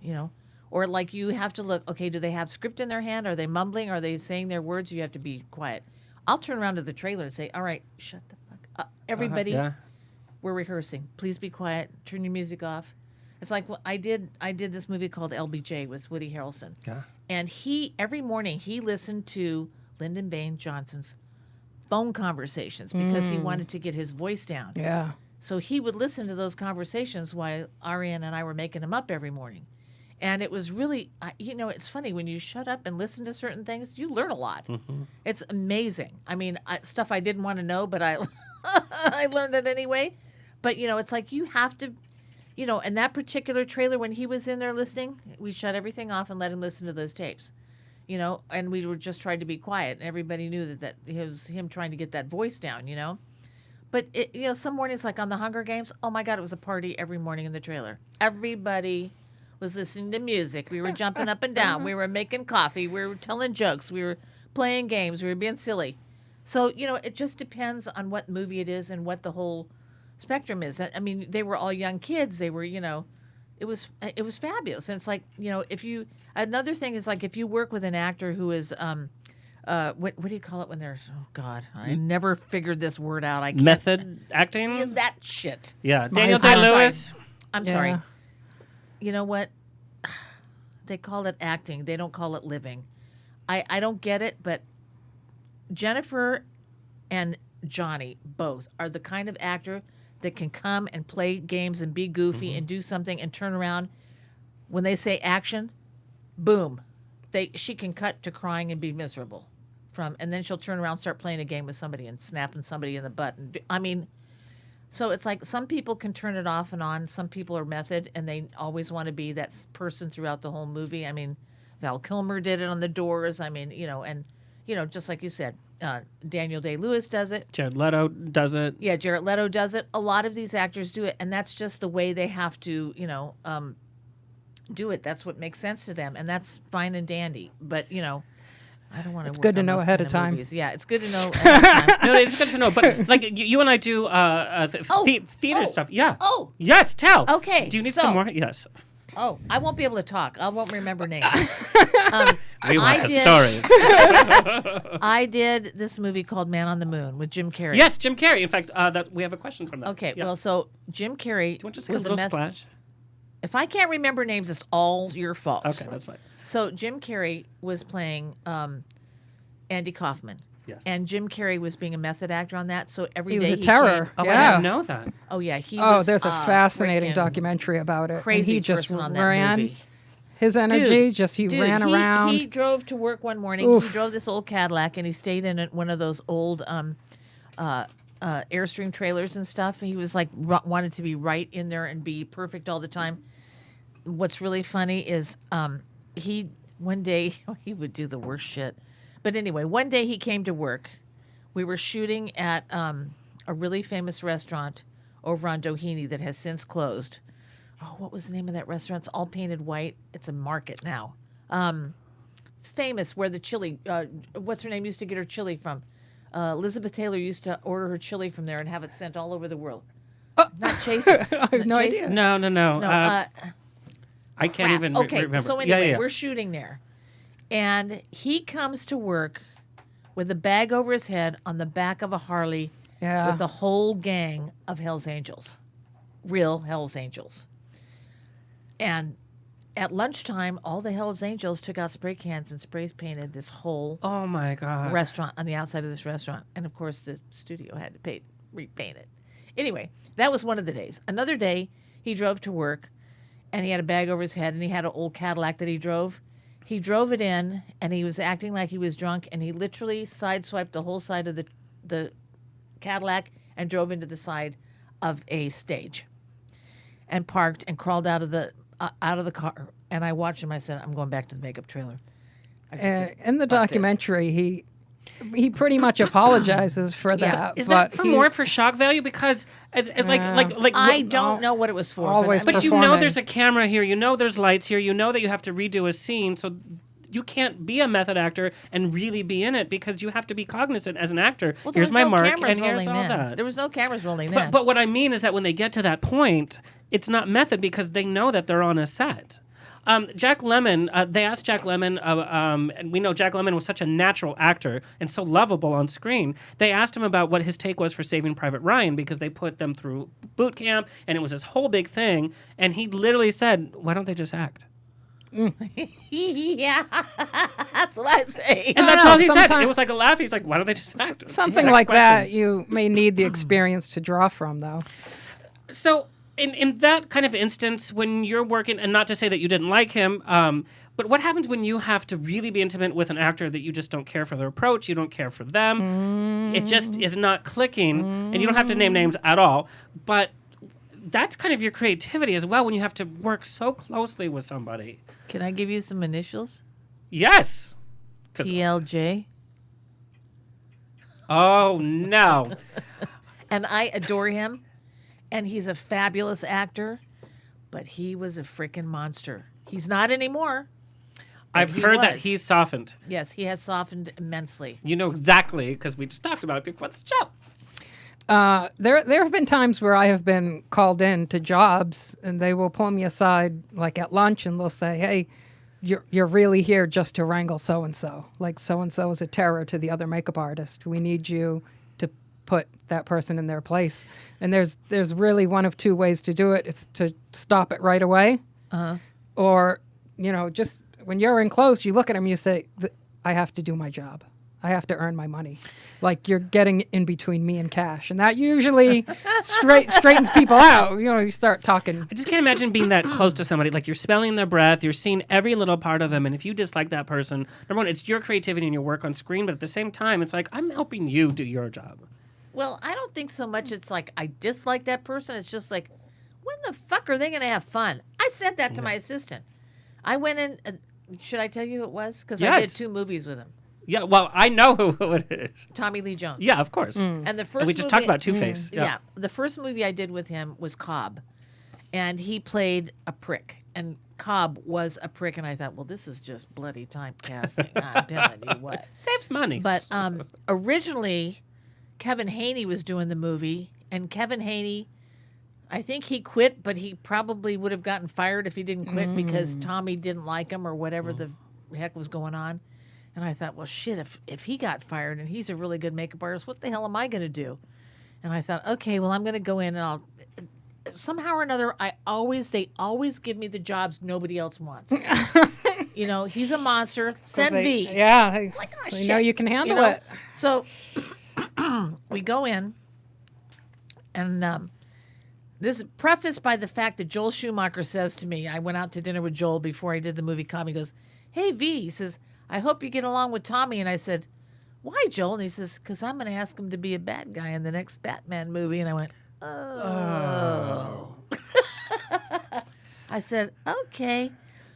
You know, or like you have to look. Okay, do they have script in their hand? Are they mumbling? Are they saying their words? You have to be quiet. I'll turn around to the trailer and say, "All right, shut the fuck up, everybody. Yeah. We're rehearsing. Please be quiet. Turn your music off." It's like I did this movie called LBJ with Woody Harrelson. Yeah. And every morning he listened to Lyndon Baines Johnson's phone conversations because he wanted to get his voice down. Yeah. So he would listen to those conversations while Ariane and I were making them up every morning. And it was really, it's funny when you shut up and listen to certain things, you learn a lot. Mm-hmm. It's amazing. I mean, stuff I didn't want to know, but I learned it anyway. But, it's like you have to, in that particular trailer when he was in there listening, we shut everything off and let him listen to those tapes. And we were just trying to be quiet. And everybody knew that it was him trying to get that voice down, But, some mornings, like on the Hunger Games, oh, my God, it was a party every morning in the trailer. Everybody was listening to music. We were jumping up and down. We were making coffee. We were telling jokes. We were playing games. We were being silly. So, it just depends on what movie it is and what the whole spectrum is. I mean, they were all young kids. They were, it was fabulous. And it's like, another thing is like if you work with an actor who is what do you call it when they're, oh God, I never figured this word out. I can't. Method acting? That shit. Yeah. Daniel I'm Day-Lewis. I'm Yeah. sorry. You know what? They call it acting. They don't call it living. I don't get it, but Jennifer and Johnny both are the kind of actor that can come and play games and be goofy and do something and turn around. When they say action, boom. She can cut to crying and be miserable. And then she'll turn around, start playing a game with somebody and snapping somebody in the butt. So it's like some people can turn it off and on. Some people are method, and they always want to be that person throughout the whole movie. I mean, Val Kilmer did it on The Doors. I mean, just like you said, Daniel Day-Lewis does it. Jared Leto does it. Yeah, Jared Leto does it. A lot of these actors do it, and that's just the way they have to, do it. That's what makes sense to them, and that's fine and dandy. But, I don't want to. It's good to know ahead of time. Movies. Yeah, it's good to know ahead of time. No, it's good to know. But like you and I do theater stuff. Yeah. Oh. Yes, tell. Okay, Do you need so- some more? Yes. Oh, I won't be able to talk. I won't remember names. We want I the did- stories. I did this movie called Man on the Moon with Jim Carrey. Yes, Jim Carrey. In fact, that we have a question from that. Okay, Yeah. well, so Jim Carrey Do you want to just take a was little meth- splash? If I can't remember names, it's all your fault. Okay, that's fine. So Jim Carrey was playing Andy Kaufman. Yes. And Jim Carrey was being a method actor on that. So every He day was a terror. Oh, I Yeah. didn't know that. Oh yeah, he Oh, was. there's a fascinating freaking documentary about it. And Crazy he just person on that ran movie. his energy. He Dude, ran around. He drove to work one morning. Oof. He drove this old Cadillac, and he stayed in one of those old Airstream trailers and stuff. He was like wanted to be right in there and be perfect all the time. What's really funny is he one day he would do the worst shit. But anyway, one day he came to work. We were shooting at a really famous restaurant over on Doheny that has since closed. Oh, what was the name of that restaurant? It's all painted white. It's a market now. Famous where the chili, what's her name, used to get her chili from. Elizabeth Taylor used to order her chili from there and have it sent all over the world. Not Chase's. I have no idea. No. No, I can't even remember. So anyway, yeah. we're shooting there. And he comes to work with a bag over his head on the back of a Harley Yeah. with a whole gang of Hell's Angels. Real Hell's Angels. And at lunchtime, all the Hell's Angels took out spray cans and spray painted this whole Oh my God. restaurant on the outside of this restaurant. And of course, the studio had to repaint it. Anyway, that was one of the days. Another day, he drove to work, and he had a bag over his head, and he had an old Cadillac that he drove. He drove it in, and he was acting like he was drunk, and he literally sideswiped the whole side of the Cadillac and drove into the side of a stage and parked and crawled out of the car. And I watched him. I said, I'm going back to the makeup trailer. I just said, In the "Fuck this." documentary, he pretty much apologizes for that. Is but that for shock value? Because it's like I don't know what it was for. Always but But you know performing. there's a camera here. You know there's lights here. You know that you have to redo a scene. So you can't be a method actor and really be in it because you have to be cognizant as an actor. well, there Here's was my no mark, cameras and here's rolling all then. that. There was no cameras rolling then. But what I mean is that when they get to that point, it's not method because they know that they're on a set. Jack Lemmon, they asked Jack Lemmon, and we know Jack Lemmon was such a natural actor and so lovable on screen. They asked him about what his take was for Saving Private Ryan because they put them through boot camp and it was this whole big thing. And he literally said, "Why don't they just act?" yeah, that's what I say. And that's know, all he said. sometime- It was like a laugh. He's like, "Why don't they just act?" Something Next like that question. you may need the experience to draw from, though. So in that kind of instance, when you're working, and not to say that you didn't like him, but what happens when you have to really be intimate with an actor that you just don't care for their approach, you don't care for them, it just is not clicking, and you don't have to name names at all, but that's kind of your creativity as well when you have to work so closely with somebody. Can I give you some initials? Yes. TLJ. Oh, no. And I adore him, and he's a fabulous actor, but he was a freaking monster. He's not anymore. I've he heard that was. he's softened. Yes, he has softened immensely. You know exactly, because we just talked about it before the show. There have been times where I have been called in to jobs, and they will pull me aside, like at lunch, and they'll say, "Hey, you're really here just to wrangle so and so. Like so and so is a terror to the other makeup artist. We need you to put that person in their place." And there's really one of two ways to do it. It's to stop it right away, or just when you're in close, you look at them, you say, "I have to do my job. I have to earn my money." Like you're getting in between me and cash, and that usually straightens people out. You start talking. I just can't imagine being that close to somebody. Like you're smelling their breath, you're seeing every little part of them, and if you dislike that person, number one, it's your creativity and your work on screen, but at the same time, it's like I'm helping you do your job. Well, I don't think so much it's like I dislike that person. It's just like, when the fuck are they going to have fun? I said that to my assistant. I went in. Should I tell you who it was? Because I did Yes. 2 movies with him. Yeah, well, I know who it is. Tommy Lee Jones. Yeah, of course. And the first And we just movie- talked about Two-Face. Yeah. The first movie I did with him was Cobb. And he played a prick. And Cobb was a prick. And I thought, well, this is just bloody typecasting. I'm telling you what. Saves money. But originally, Kevin Haney was doing the movie. And Kevin Haney, I think he quit, but he probably would have gotten fired if he didn't quit because Tommy didn't like him or whatever the heck was going on. And I thought, well, shit, if he got fired and he's a really good makeup artist, what the hell am I going to do? And I thought, okay, well, I'm going to go in and I'll somehow or another, they always give me the jobs nobody else wants. He's a monster. Send V. Yeah, Like, oh, they shit. know you can handle it. So we go in, and this is prefaced by the fact that Joel Schumacher says to me, I went out to dinner with Joel before I did the movie Cobb. He goes, "Hey, V," he says, "I hope you get along with Tommy." And I said, "Why, Joel?" And he says, "Because I'm going to ask him to be a bad guy in the next Batman movie." And I went, oh. I said, okay.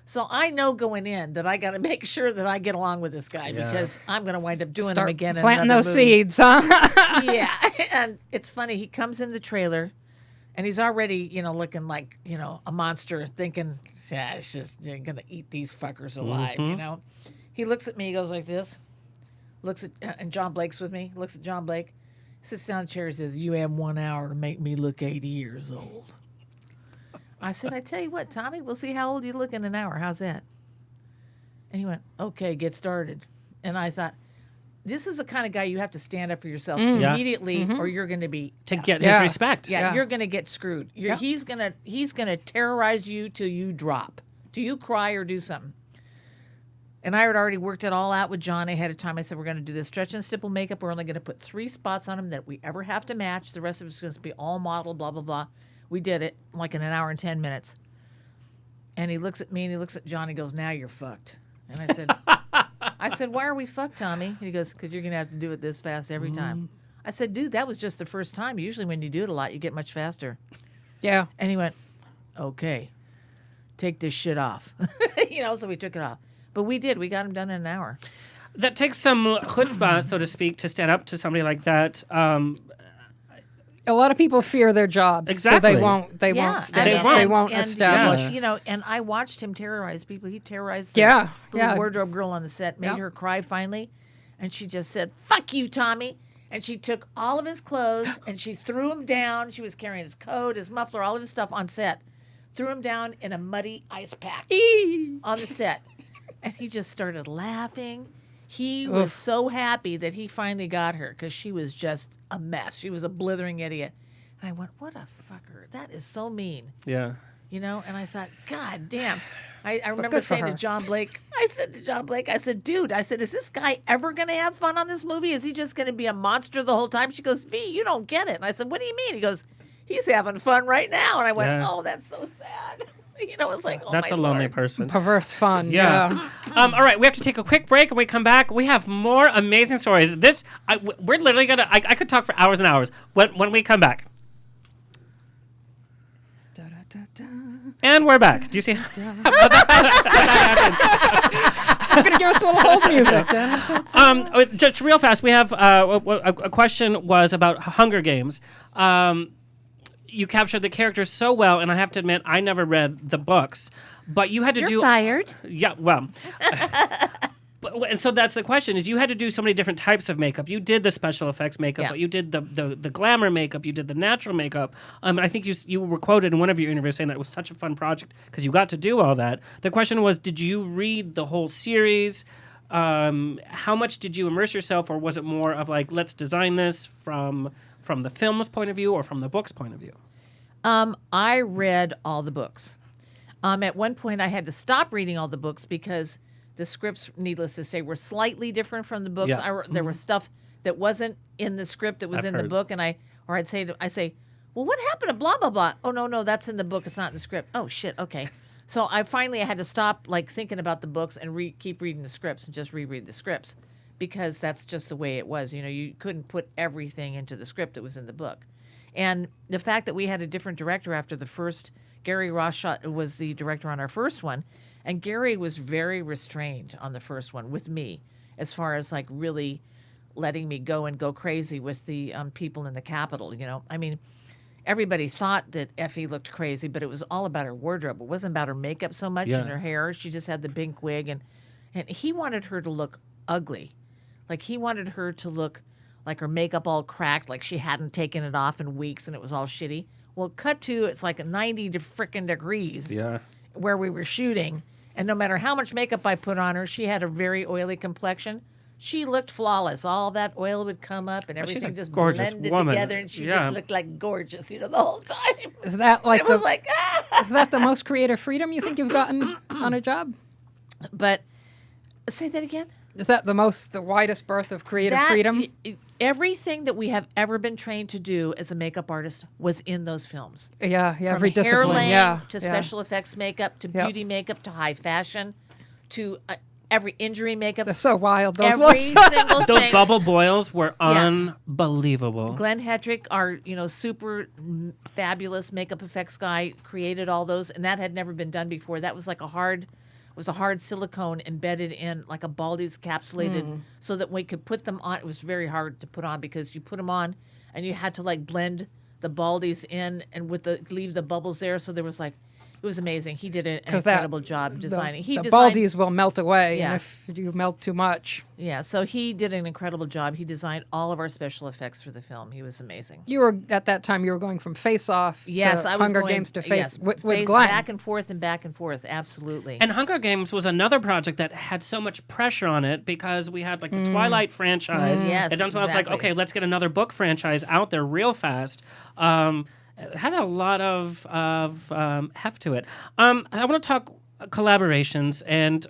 So I know going in that I got to make sure that I get along with this guy because I'm going to wind up doing him Start again. planting in another those movie. seeds, huh? Yeah. And it's funny. He comes in the trailer and he's already, looking like, a monster thinking, yeah, it's just, you're going to eat these fuckers alive, He looks at me, he goes like this, and John Blake's with me, looks at John Blake, sits down in the chair and says, "You have 1 hour to make me look 80 years old." I said, "I tell you what, Tommy, we'll see how old you look in an hour. How's that?" And he went, "Okay, get started." And I thought, this is the kind of guy you have to stand up for yourself immediately, or you're going to be to get Yeah. his respect. yeah, Yeah. you're going to get screwed. He's gonna terrorize you till you drop, till you cry or do something. And I had already worked it all out with John ahead of time. I said, we're going to do this stretch and stipple makeup. We're only going to put 3 spots on him that we ever have to match. The rest of it's going to be all modeled, blah, blah, blah. We did it like in an hour and 10 minutes. And he looks at me and he looks at John. He goes, now you're fucked. And I said, why are we fucked, Tommy? And he goes, because you're going to have to do it this fast every time. I said, dude, that was just the first time. Usually when you do it a lot, you get much faster. Yeah. And he went, okay, take this shit off. So we took it off. But we did. We got him done in an hour. That takes some chutzpah, so to speak, to stand up to somebody like that. A lot of people fear their jobs, Exactly. so they won't establish. And I watched him terrorize people. He terrorized Yeah, the little wardrobe girl on the set, made her cry finally, and she just said, "Fuck you, Tommy." And she took all of his clothes and she threw him down. She was carrying his coat, his muffler, all of his stuff on set. Threw him down in a muddy ice pack on the set. And he just started laughing. He was so happy that he finally got her because she was just a mess. She was a blithering idiot. And I went, what a fucker. That is so mean. Yeah. And I thought, God damn. I remember saying to John Blake, I said, dude, is this guy ever going to have fun on this movie? Is he just going to be a monster the whole time? She goes, V, you don't get it. And I said, what do you mean? He goes, he's having fun right now. And I went, oh, that's so sad. It's like, oh, that's my a lonely Lord. person. Perverse fun. Yeah. All right, we have to take a quick break. When we come back, we have more amazing stories. We're literally gonna. I could talk for hours and hours when we come back. And we're back. Do you see? I'm gonna give us a little hold music. Just real fast, we have a question was about Hunger Games. You captured the characters so well, and I have to admit, I never read the books, but you had to You're fired. Yeah, well. And so that's the question: is you had to do so many different types of makeup. You did the special effects makeup, but you did the glamour makeup. You did the natural makeup. And I think you were quoted in one of your interviews saying that it was such a fun project because you got to do all that. The question was: did you read the whole series? How much did you immerse yourself, or was it more of like, let's design this from the film's point of view or from the book's point of view? I read all the books. At one point, I had to stop reading all the books because the scripts, needless to say, were slightly different from the books. Yeah. There was stuff that wasn't in the script that was in the book, and I'd say, well, what happened to blah blah blah? Oh no, that's in the book. It's not in the script. Oh shit. Okay. So I had to stop thinking about the books and keep reading the scripts and just reread the scripts because that's just the way it was. You couldn't put everything into the script that was in the book. And the fact that we had a different director after the first, Gary Rossshot was the director on our first one, and Gary was very restrained on the first one with me as far as really letting me go and go crazy with the people in the Capitol. I mean, everybody thought that Effie looked crazy, but it was all about her wardrobe. It wasn't about her makeup so much and her hair. She just had the pink wig, and he wanted her to look ugly. He wanted her to look like her makeup all cracked, like she hadn't taken it off in weeks and it was all shitty. Well, cut to, it's like 90 frickin' degrees where we were shooting. And no matter how much makeup I put on her, she had a very oily complexion. She looked flawless. All that oil would come up and everything just blended together, and she just looked like gorgeous, the whole time. Is that it was is that the most creative freedom you think you've gotten on a job? But say that again. Is that the widest berth of creative freedom? Everything that we have ever been trained to do as a makeup artist was in those films. Yeah, From every hair discipline. laying to special effects makeup to beauty makeup to high fashion to every injury makeup. They're so wild. Those every looks. single Those thing. bubble boils were unbelievable. Glenn Hedrick, our super fabulous makeup effects guy, created all those, and that had never been done before. That was a hard silicone embedded in a Baldy's capsulated so that we could put them on. It was very hard to put on because you put them on and you had to blend the Baldy's in and leave the bubbles there. So there was it was amazing. He did an incredible job designing. The Baldies will melt away, Yeah. and if you melt too much. Yeah, so he did an incredible job. He designed all of our special effects for the film. He was amazing. You were at that time. You were going from Face Off to I was Hunger going, Games to Face with Face Glenn. back and forth, absolutely. And Hunger Games was another project that had so much pressure on it because we had the Twilight franchise. Yes, and so I was like, exactly. okay, let's get another book franchise out there real fast. It had a lot of heft to it. I want to talk collaborations, and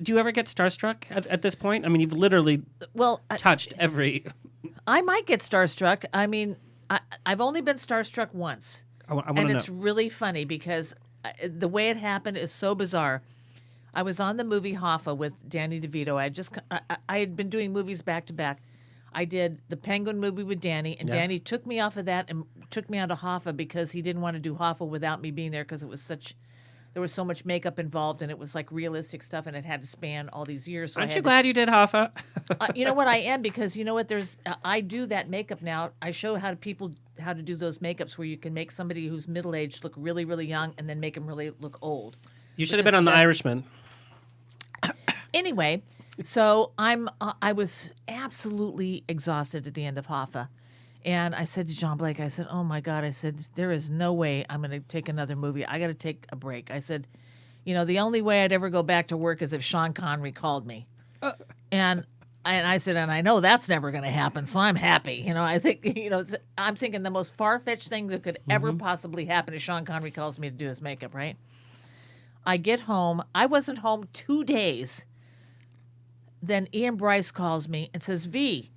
do you ever get starstruck at this point? I mean, you've literally touched every. I might get starstruck. I mean, I've only been starstruck once. I want to and know. It's really funny because the way it happened is so bizarre. I was on the movie Hoffa with Danny DeVito. I had been doing movies back to back. I did the Penguin movie with Danny, and Danny took me off of that and took me onto Hoffa because he didn't want to do Hoffa without me being there because there was so much makeup involved and it was like realistic stuff and it had to span all these years. So Aren't you glad you did Hoffa? You know what, I am, because you know what, I do that makeup now. I show how to do those makeups where you can make somebody who's middle-aged look really, really young and then make them really look old. You should have been on The Irishman. Anyway, so I was absolutely exhausted at the end of Hoffa. And I said to John Blake, I said, oh my God, I said, there is no way I'm going to take another movie. I got to take a break. I said, the only way I'd ever go back to work is if Sean Connery called me. And I said, and I know that's never going to happen, so I'm happy. I think, I'm thinking the most far-fetched thing that could ever possibly happen is Sean Connery calls me to do his makeup, right? I get home. I wasn't home 2 days. Then Ian Bryce calls me and says, V,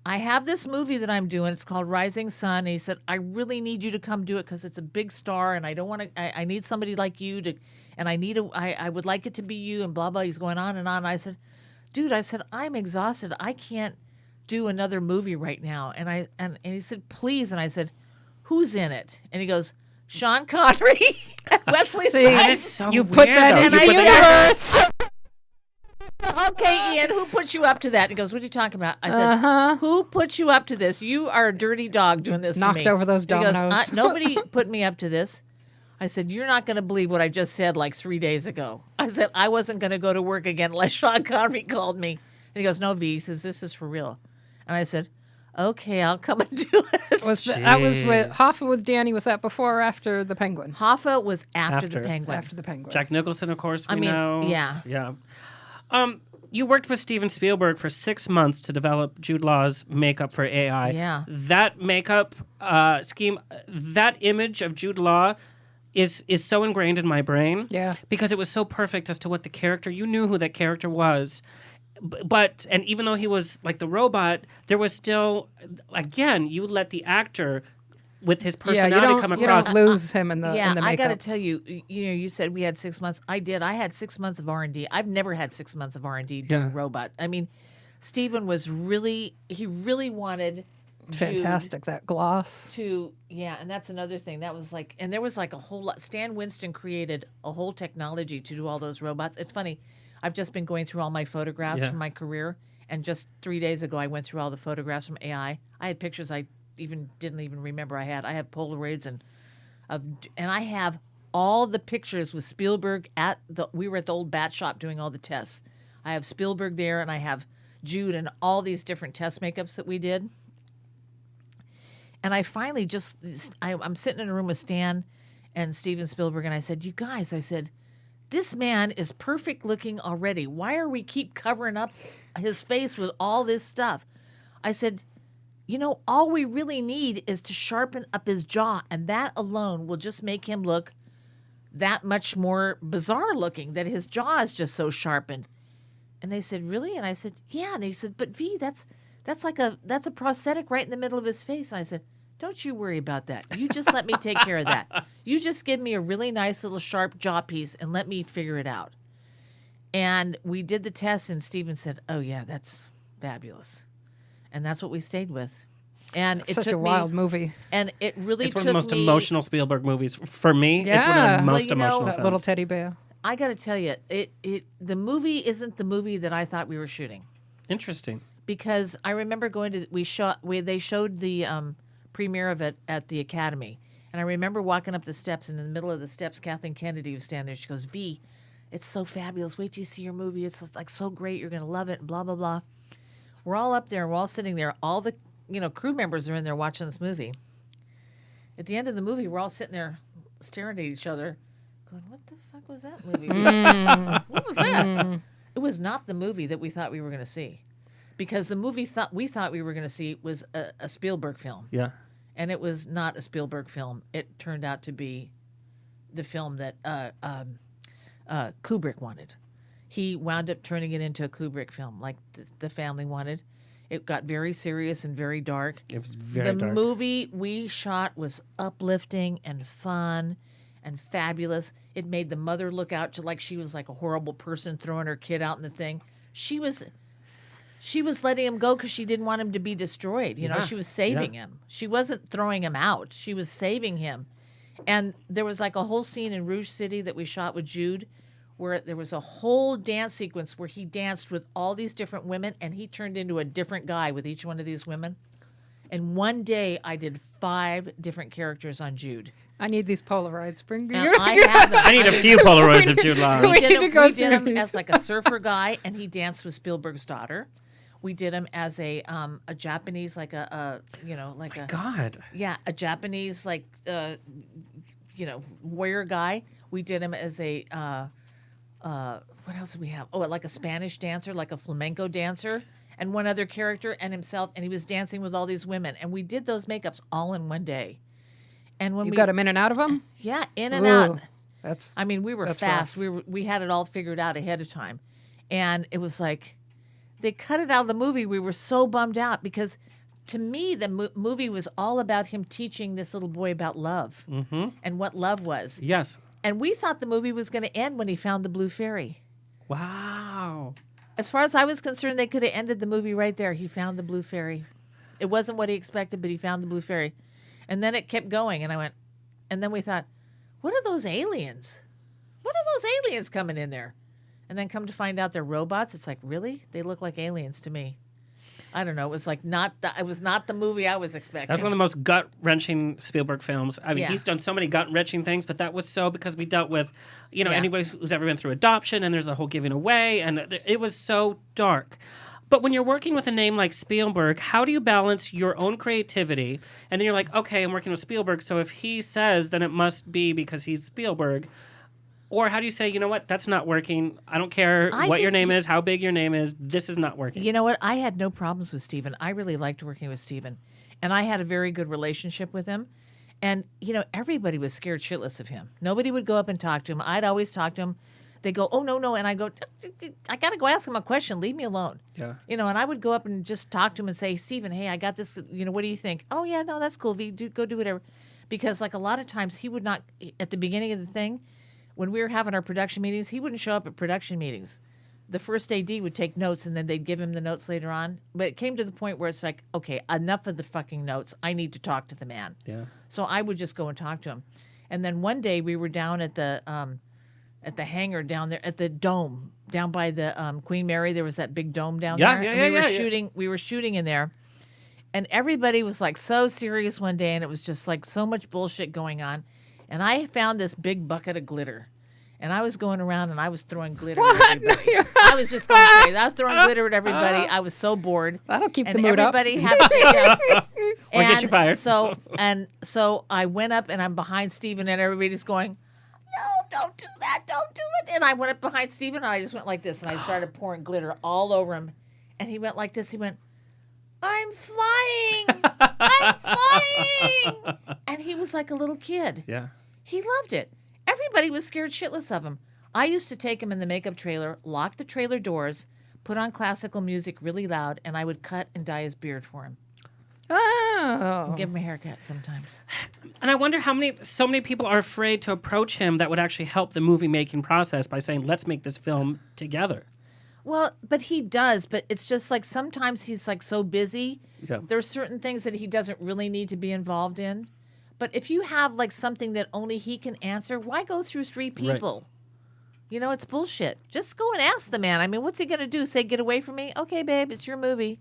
I have this movie that I'm doing. It's called Rising Sun. And he said, I really need you to come do it because it's a big star and I don't want to, I need somebody like you to, and I would like it to be you and blah, blah. He's going on. And I said, dude, I'm exhausted. I can't do another movie right now. And he said, please. And I said, who's in it? And he goes, Sean Connery. Wesley That is so You weird, put that though. into You the put that- universe. Okay, Ian, who put you up to that? He goes, what are you talking about? I said, who put you up to this? You are a dirty dog doing this to me. Knocked over those He goes, dominoes. nobody put me up to this. I said, you're not going to believe what I just said like 3 days ago. I said, I wasn't going to go to work again unless Sean Connery called me. And he goes, no, V. He says, this is for real. And I said, okay, I'll come and do it. That was with Hoffa with Danny. Was that before or after the Penguin? Hoffa was after the After. Penguin. After the Penguin. Jack Nicholson, of course, we mean, know. yeah. Yeah. You worked with Steven Spielberg for 6 months to develop Jude Law's makeup for AI. Yeah. That makeup scheme, that image of Jude Law is so ingrained in my brain. Yeah. Because it was so perfect as to what the character, you knew who that character was. But, and even though he was like the robot, there was still, again, you let the actor with his personality come You across. don't lose him in the Yeah, in the I got to makeup. tell you, you said we had 6 months. I did. I had 6 months of R&D. I've never had 6 months of R&D doing Yeah. robot. I mean, Stephen was really wanted Jude Fantastic, that gloss. and that's another thing. That was like, and there was like a whole lot. Stan Winston created a whole technology to do all those robots. It's funny. I've just been going through all my photographs from my career, and just 3 days ago, I went through all the photographs from AI. I had pictures I didn't even remember I had. I have Polaroids and I have all the pictures with Spielberg we were at the old bat shop doing all the tests. I have Spielberg there, and I have Jude and all these different test makeups that we did. And I finally I'm sitting in a room with Stan and Steven Spielberg, and I said, you guys, I said, this man is perfect looking already. Why are we keep covering up his face with all this stuff? I said, all we really need is to sharpen up his jaw, and that alone will just make him look that much more bizarre looking, that his jaw is just so sharpened. And they said, really? And I said, yeah. And he said, but V, that's a prosthetic right in the middle of his face. And I said, don't you worry about that. You just let me take care of that. You just give me a really nice little sharp jaw piece and let me figure it out. And we did the test, and Steven said, oh yeah, that's fabulous. And that's what we stayed with. And it Such took a wild movie. And it really It's took one of the most me, emotional Spielberg movies. For me, it's one of Yeah. the most Well, emotional That films. little teddy bear. I got to tell you, the movie isn't the movie that I thought we were shooting. Interesting. Because I remember going to they showed the premiere of it at the Academy, and I remember walking up the steps, and in the middle of the steps, Kathleen Kennedy was standing there. She goes, V, it's so fabulous. Wait till you see your movie. It's like so great. You're gonna love it. And blah blah blah. We're all up there, and we're all sitting there. All the crew members are in there watching this movie. At the end of the movie, we're all sitting there staring at each other, going, "What the fuck was that movie? What was that?" It was not the movie that we thought we were going to see, because the movie we thought we were going to see was a Spielberg film, Yeah. and it was not a Spielberg film. It turned out to be the film that Kubrick wanted. He wound up turning it into a Kubrick film, like the family wanted. It got very serious and very dark. It was very dark. The movie we shot was uplifting and fun and fabulous. It made the mother look out to like she was like a horrible person throwing her kid out in the thing. She was letting him go because she didn't want him to be destroyed. You know, she was saving him. She wasn't throwing him out. She was saving him. And there was like a whole scene in Rouge City that we shot with Jude where there was a whole dance sequence where he danced with all these different women and he turned into a different guy with each one of these women. And one day I did 5 different characters on Jude. I need these Polaroids. Bring me. And I have them. I need a few Polaroids of Jude Law. We did through him these. as like a surfer guy, and he danced with Spielberg's daughter. We did him as a Japanese, like a God. yeah, a Japanese warrior guy. We did him as a what else did we have? Oh, like a Spanish dancer, like a flamenco dancer, and one other character and himself, and he was dancing with all these women, and we did those makeups all in one day. And when You we got them in and out of them? yeah, in and Ooh, out. That's. I mean, we were That's fast. rough. We had it all figured out ahead of time, and it was like they cut it out of the movie. We were so bummed out because, to me, the movie was all about him teaching this little boy about love and what love was. Yes. And we thought the movie was going to end when he found the blue fairy. Wow. As far as I was concerned, they could have ended the movie right there. He found the blue fairy. It wasn't what he expected, but he found the blue fairy. And then it kept going, and then we thought, what are those aliens? What are those aliens coming in there? And then come to find out they're robots. It's like, really? They look like aliens to me. I don't know. It was like it was not the movie I was expecting. That's one of the most gut-wrenching Spielberg films. I mean, Yeah. he's done so many gut-wrenching things, but that was so because we dealt with, Yeah. anybody who's ever been through adoption, and there's the whole giving away, and it was so dark. But when you're working with a name like Spielberg, how do you balance your own creativity? And then you're like, okay, I'm working with Spielberg, so if he says, then it must be because he's Spielberg. Or how do you say, you know what, that's not working. I don't care what your name is, how big your name is. This is not working. You know what? I had no problems with Steven. I really liked working with Steven. And I had a very good relationship with him. And, everybody was scared shitless of him. Nobody would go up and talk to him. I'd always talk to him. They go, oh, no. And I go, I got to go ask him a question. Leave me alone. Yeah. And I would go up and just talk to him and say, Steven, hey, I got this. What do you think? Oh, yeah, no, that's cool. Go do whatever. Because, like, a lot of times he would not, at the beginning of the thing, when we were having our production meetings, he wouldn't show up at production meetings. The first AD would take notes, and then they'd give him the notes later on. But it came to the point where it's like, okay, enough of the fucking notes. I need to talk to the man. Yeah. So I would just go and talk to him. And then one day we were down at the hangar down there, at the dome, down by the Queen Mary. There was that big dome down there. And we were shooting in there. And everybody was like so serious one day, and it was just like so much bullshit going on. And I found this big bucket of glitter. And I was going around and I was throwing glitter at everybody. I was just going crazy. I was throwing glitter at everybody. I was so bored. That'll keep and the mood up. everybody had Or get you fired. So I went up and I'm behind Steven and everybody's going, no, don't do that. Don't do it. And I went up behind Steven and I just went like this and I started pouring glitter all over him. And he went like this. He went, I'm flying. I'm flying. And he was like a little kid. Yeah. He loved it. Everybody was scared shitless of him. I used to take him in the makeup trailer, lock the trailer doors, put on classical music really loud, and I would cut and dye his beard for him. Oh. Give him a haircut sometimes. And I wonder so many people are afraid to approach him that would actually help the movie making process by saying, let's make this film together. Well, but he does, but it's just like sometimes he's like so busy. Yeah. There's certain things that he doesn't really need to be involved in. But if you have like something that only he can answer, why go through 3 people? Right. It's bullshit. Just go and ask the man. I mean, what's he going to do? Say, get away from me? Okay, babe, it's your movie.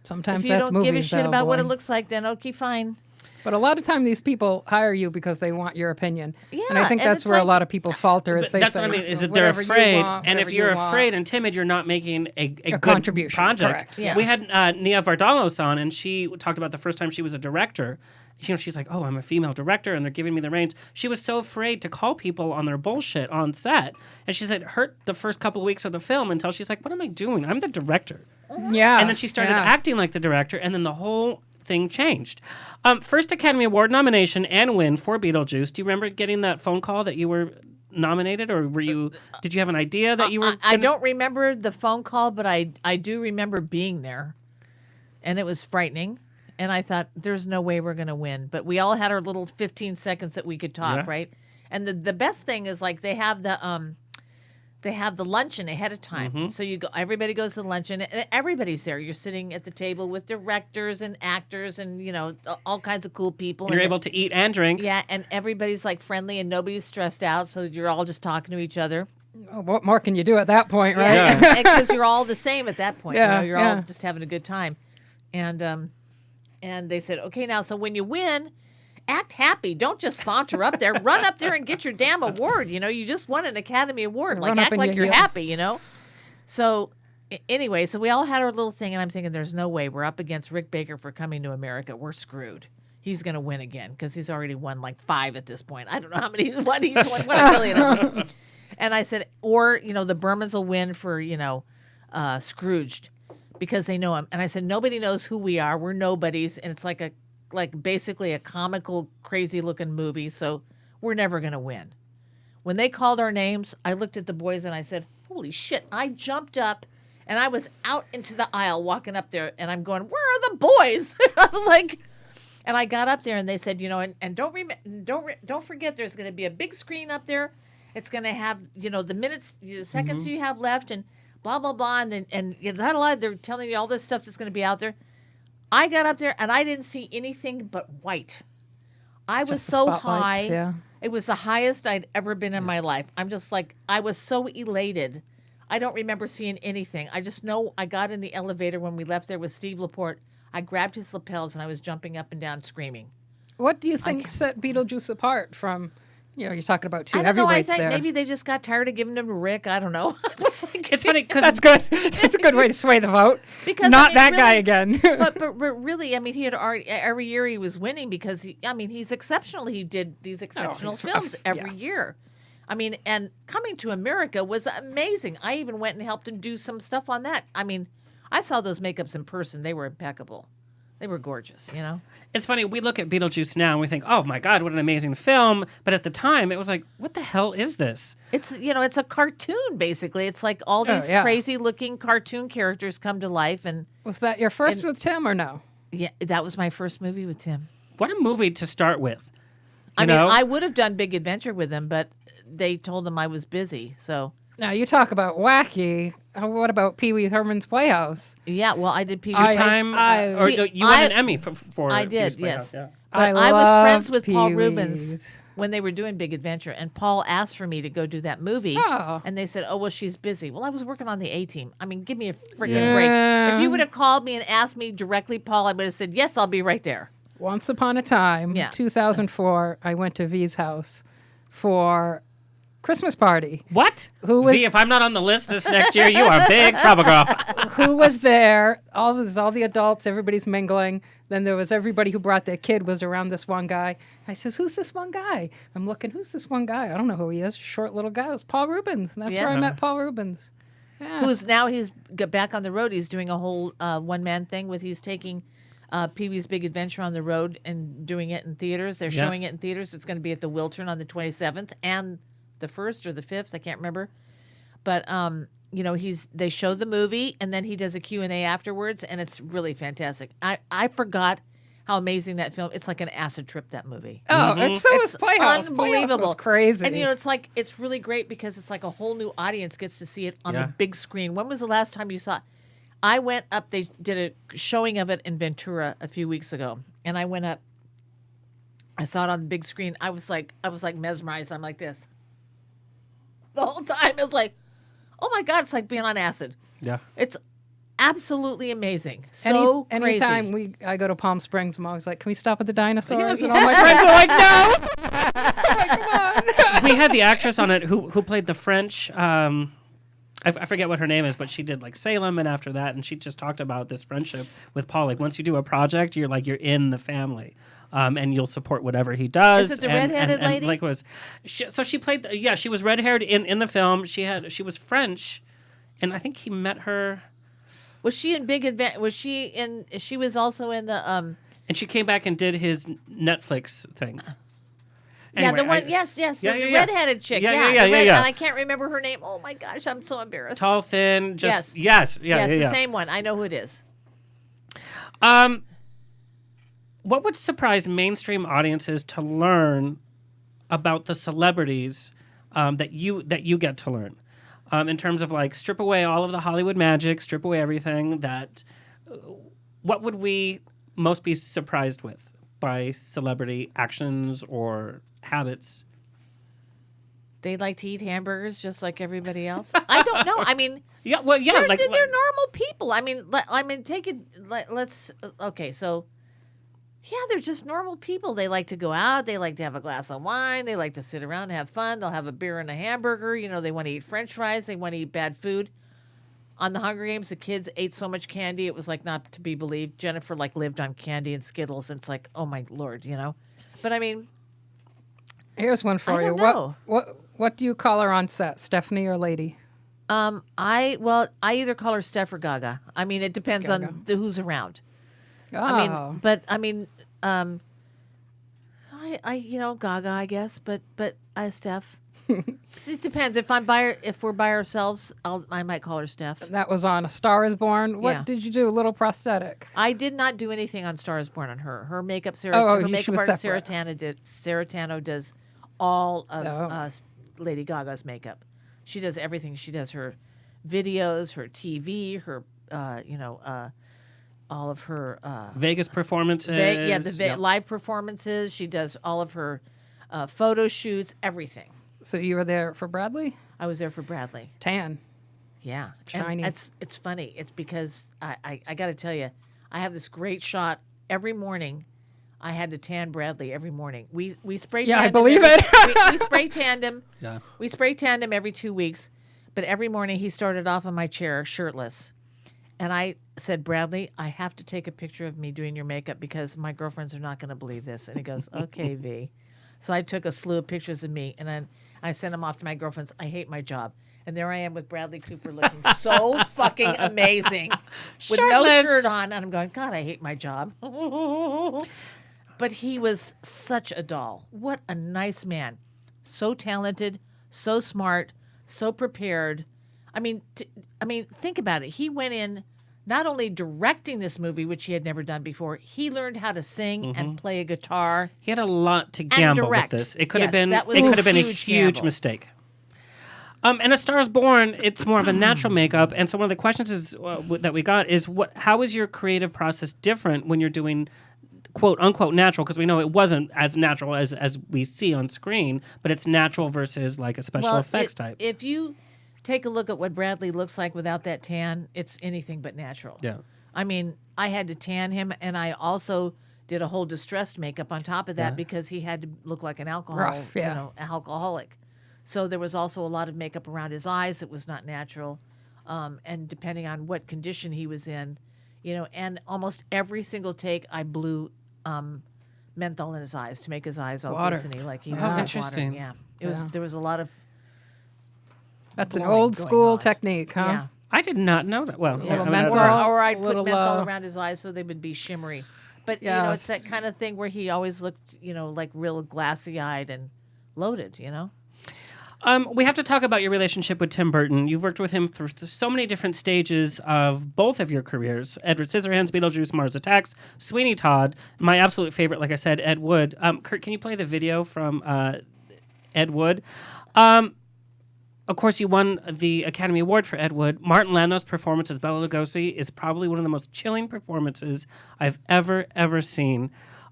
Sometimes if you that's don't give a movies, shit though, about what boy. it looks like, then okay, fine. But a lot of time these people hire you because they want your opinion. Yeah, and I think and that's it's where a like- lot of people falter is they That's say, what I mean, is that they're "Whatever you afraid. want, And if whatever you're you want." afraid and timid, you're not making a good contribution, project. correct. Yeah. We had Nia Vardalos on, and she talked about the first time she was a director. She's like, oh, I'm a female director, and they're giving me the reins. She was so afraid to call people on their bullshit on set. And she said it hurt the first couple of weeks of the film until she's like, what am I doing? I'm the director. Yeah. And then she started acting like the director, and then the whole thing changed. First Academy Award nomination and win for Beetlejuice. Do you remember getting that phone call that you were nominated, or were you? Did you have an idea that you were? I don't remember the phone call, but I do remember being there, and it was frightening. And I thought, there's no way we're going to win. But we all had our little 15 seconds that we could talk, right? And the best thing is like they have the luncheon ahead of time. So everybody goes to the luncheon, and everybody's there. You're sitting at the table with directors and actors and, all kinds of cool people. You're able to eat and drink. Yeah, and everybody's like friendly and nobody's stressed out, so you're all just talking to each other. Oh, what more can you do at that point, right? Yeah. Because you're all the same at that point. Yeah, You're yeah. all just having a good time. And they said, okay, now, so when you win, act happy. Don't just saunter up there. Run up there and get your damn award. You just won an Academy Award. Run Like, up act in like your you're heels. happy, So, anyway, so we all had our little thing, and I'm thinking, there's no way we're up against Rick Baker for Coming to America. We're screwed. He's going to win again because he's already won like 5 at this point. I don't know how many he's won. He's won what, a million of them. And I said, or, the Burmans will win for, Scrooged because they know him. And I said, nobody knows who we are. We're nobodies. And it's like basically a comical, crazy looking movie. So we're never going to win. When they called our names, I looked at the boys and I said, holy shit. I jumped up and I was out into the aisle walking up there and I'm going, where are the boys? I was like, and I got up there and they said, and don't forget there's going to be a big screen up there. It's going to have, the minutes, the seconds you have left and blah, blah, blah. And not a lot, they're telling you all this stuff that's going to be out there. I got up there and I didn't see anything but white. I was Just the so spotlights, high. yeah. It was the highest I'd ever been in my life. I'm just like, I was so elated. I don't remember seeing anything. I just know I got in the elevator when we left there with Steve Laporte. I grabbed his lapels and I was jumping up and down screaming. What do you think set Beetlejuice apart from, you're talking about two I don't know. I heavyweights think there? maybe they just got tired of giving them to Rick. I don't know. I was like, It's funny because That's good. It's a good way to sway the vote. Because, Not that really, guy again. but really, he had already every year he was winning because he's exceptional. He did these exceptional films every year. And Coming to America was amazing. I even went and helped him do some stuff on that. I saw those makeups in person. They were impeccable. They were gorgeous, It's funny, we look at Beetlejuice now and we think, oh my God, what an amazing film. But at the time, it was like, what the hell is this? It's, it's a cartoon, basically. It's like all these crazy-looking cartoon characters come to life. And Was that your first with Tim or no? yeah, that was my first movie with Tim. What a movie to start with. I would have done Big Adventure with him, but they told him I was busy, so... Now, you talk about wacky. What about Pee Wee Herman's Playhouse? Yeah, well, I did Pee Your time, you won an Emmy for I did, Pee-wee's Playhouse, yes. yeah. But I I was love friends with Paul Pee-wee's. Rubens when they were doing Big Adventure, and Paul asked for me to go do that movie. Oh. And they said, oh, well, she's busy. Well, I was working on the A-Team. Give me a freaking break. If you would have called me and asked me directly, Paul, I would have said, yes, I'll be right there. Once upon a time, 2004, I went to V's house for Christmas party. What? Who was- V, if I'm not on the list this next year, you are big trouble, girl. Who was there? All the adults, everybody's mingling. Then there was everybody who brought their kid was around this one guy. I says, who's this one guy? I'm looking, who's this one guy? I don't know who he is. Short little guy. It was Paul Rubens. And that's where I met Paul Rubens. Yeah. Who's now he's got back on the road. He's doing a whole one-man thing with he's taking Pee-wee's Big Adventure on the road and doing it in theaters. They're showing it in theaters. It's going to be at the Wiltern on the 27th and the 1st or the 5th. I can't remember. But, they show the movie and then he does a Q&A afterwards and it's really fantastic. I forgot how amazing that film. It's like an acid trip, that movie. Oh, it's Playhouse. Playhouse Unbelievable. was crazy. And, it's really great because it's like a whole new audience gets to see it on the big screen. When was the last time you saw it? I went up, they did a showing of it in Ventura a few weeks ago. And I went up, I saw it on the big screen. I was like mesmerized. I'm like this. The whole time it was like, oh my God, it's like being on acid. Yeah. It's absolutely amazing. So crazy. Anytime I go to Palm Springs, I'm always like, can we stop at the dinosaurs? Yes. And all my friends are like, no. Come on. We had the actress on it who played the French. I forget what her name is, but she did like Salem and after that, and she just talked about this friendship with Paul. Like once you do a project, you're in the family. And you'll support whatever he does. Is it the redheaded lady? She played. She was red-haired in the film. She was French, and I think he met her. Was she in Big Adventure? Was she in? She was also in the. And she came back and did his Netflix thing. Anyway, the one. Yes, Yeah, the yeah, yeah. redheaded chick. Yeah, Yeah, yeah, the yeah, yeah. And I can't remember her name. Oh my gosh, I'm so embarrassed. Tall, thin, just Yes. yes, the same one. I know who it is. What would surprise mainstream audiences to learn about the celebrities that you get to learn, in terms of like strip away all of the Hollywood magic, strip away everything that. What would we most be surprised with by celebrity actions or habits? They like to eat hamburgers just like everybody else. I don't know. I mean, Yeah, well, yeah, they're like normal people. I mean, take it. Let's. Okay, so. Yeah, they're just normal people. They like to go out. They like to have a glass of wine. They like to sit around and have fun. They'll have a beer and a hamburger. You know, they want to eat French fries. They want to eat bad food. On the Hunger Games, the kids ate so much candy, it was like not to be believed. Jennifer like lived on candy and Skittles, and it's like, oh my Lord, you know. But I mean, Here's one for I you. don't know. What do you call her on set, Stephanie or Lady? I either call her Steph or Gaga. I mean, it depends on who's around. Oh. I mean, Gaga, I guess, but Steph. It depends. If we're by ourselves, I might call her Steph. That was on A Star Is Born. What Yeah. did you do? A little prosthetic. I did not do anything on Star Is Born on her. Her makeup, she her makeup was artist separate. Sarah Tano does all of Lady Gaga's makeup. She does everything. She does her videos, her TV, her all of her Vegas performances. live performances. She does all of her photo shoots, everything. So you were there for Bradley? I was there for Bradley. Tan. Yeah, Shiny. And it's funny. It's because I got to tell you, I have this great shot every morning. I had to tan Bradley every morning. We spray. Yeah, tanned I him believe every- it. we spray tanned him. Yeah. We spray tanned him every 2 weeks, but every morning he started off in my chair shirtless, and I said, Bradley, I have to take a picture of me doing your makeup because my girlfriends are not going to believe this. And he goes, okay, V. So I took a slew of pictures of me, and then I sent them off to my girlfriends. I hate my job. And there I am with Bradley Cooper looking so fucking amazing with no Shirtless. shirt on. And I'm going, God, I hate my job. But he was such a doll. What a nice man. So talented, so smart, so prepared. I mean, think about it. He went in not only directing this movie, which he had never done before, he learned how to sing and play a guitar. He had a lot to gamble with direct. this. It could have Yes, been. that was It a could have been a huge huge gamble. mistake. And A Star Is Born, it's more of a natural makeup. And so one of the questions is that we got is, how is your creative process different when you're doing quote unquote natural? Because we know it wasn't as natural as we see on screen, but it's natural versus like a special effects type. If you take a look at what Bradley looks like without that tan, it's anything but natural. Yeah. I mean, I had to tan him, and I also did a whole distressed makeup on top of that because he had to look like an Rough, yeah. alcoholic. So there was also a lot of makeup around his eyes that was not natural, and depending on what condition he was in, and almost every single take I blew menthol in his eyes to make his eyes all Water. glistening like he Oh, was. interesting. Yeah, there was a lot of. That's an blowing old going school on. technique, huh? Yeah. I did not know that. Well, Little I mean, menthol. Or I'd put little, menthol around his eyes so they would be shimmery. But it's Yes. that kind of thing where he always looked, like real glassy eyed and loaded. We have to talk about your relationship with Tim Burton. You've worked with him through so many different stages of both of your careers. Edward Scissorhands, Beetlejuice, Mars Attacks, Sweeney Todd. My absolute favorite, like I said, Ed Wood. Kurt, can you play the video from Ed Wood? Of course, you won the Academy Award for Ed Wood. Martin Landau's performance as Bela Lugosi is probably one of the most chilling performances I've ever seen.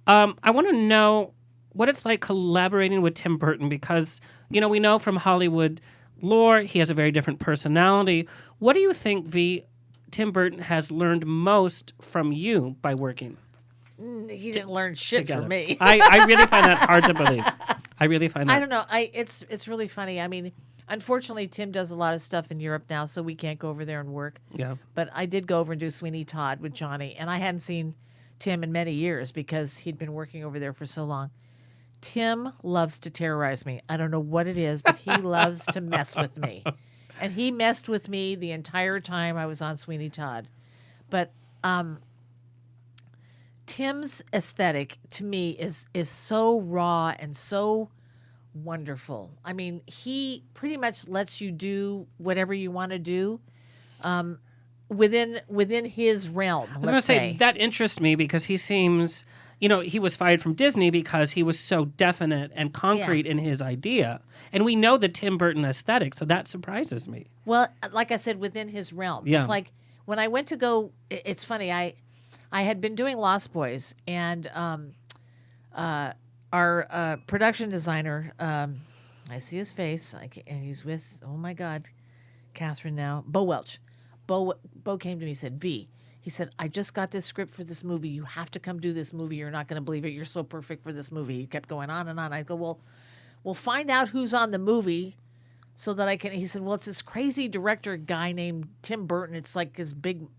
I want to know what it's like collaborating with Tim Burton because, we know from Hollywood lore he has a very different personality. What do you think, Tim Burton has learned most from you by working He didn't learn shit together? from me. I really find that hard to believe. I really find that. I don't know. It's really funny. I mean, unfortunately, Tim does a lot of stuff in Europe now, so we can't go over there and work. Yeah. But I did go over and do Sweeney Todd with Johnny, and I hadn't seen Tim in many years because he'd been working over there for so long. Tim loves to terrorize me. I don't know what it is, but he loves to mess with me. And he messed with me the entire time I was on Sweeney Todd. But Tim's aesthetic to me is so raw and so wonderful. I mean, he pretty much lets you do whatever you want to do within his realm. I was going to say, that interests me because he seems, he was fired from Disney because he was so definite and concrete in his idea. And we know the Tim Burton aesthetic, so that surprises me. Well, like I said, within his realm. Yeah. It's like when I went to go, it's funny, I had been doing Lost Boys, and our production designer, I see his face, and he's with, oh my God, Catherine now, Bo Welch. Bo came to me and said, V, he said, I just got this script for this movie. You have to come do this movie. You're not going to believe it. You're so perfect for this movie. He kept going on and on. I go, well, we'll find out who's on the movie so that I can. He said, well, it's this crazy director guy named Tim Burton. It's like his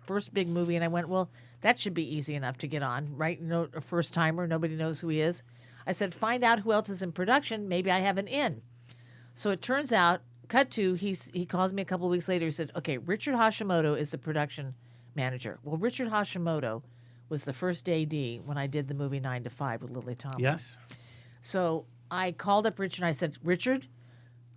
first big movie. And I went, well, that should be easy enough to get on, right? A first timer. Nobody knows who he is. I said, find out who else is in production. Maybe I have an in. So it turns out, cut to, he calls me a couple of weeks later. He said, okay, Richard Hashimoto is the production manager. Well, Richard Hashimoto was the first AD when I did the movie 9 to 5 with Lily Tomlin. Yes. So I called up Richard and I said, Richard,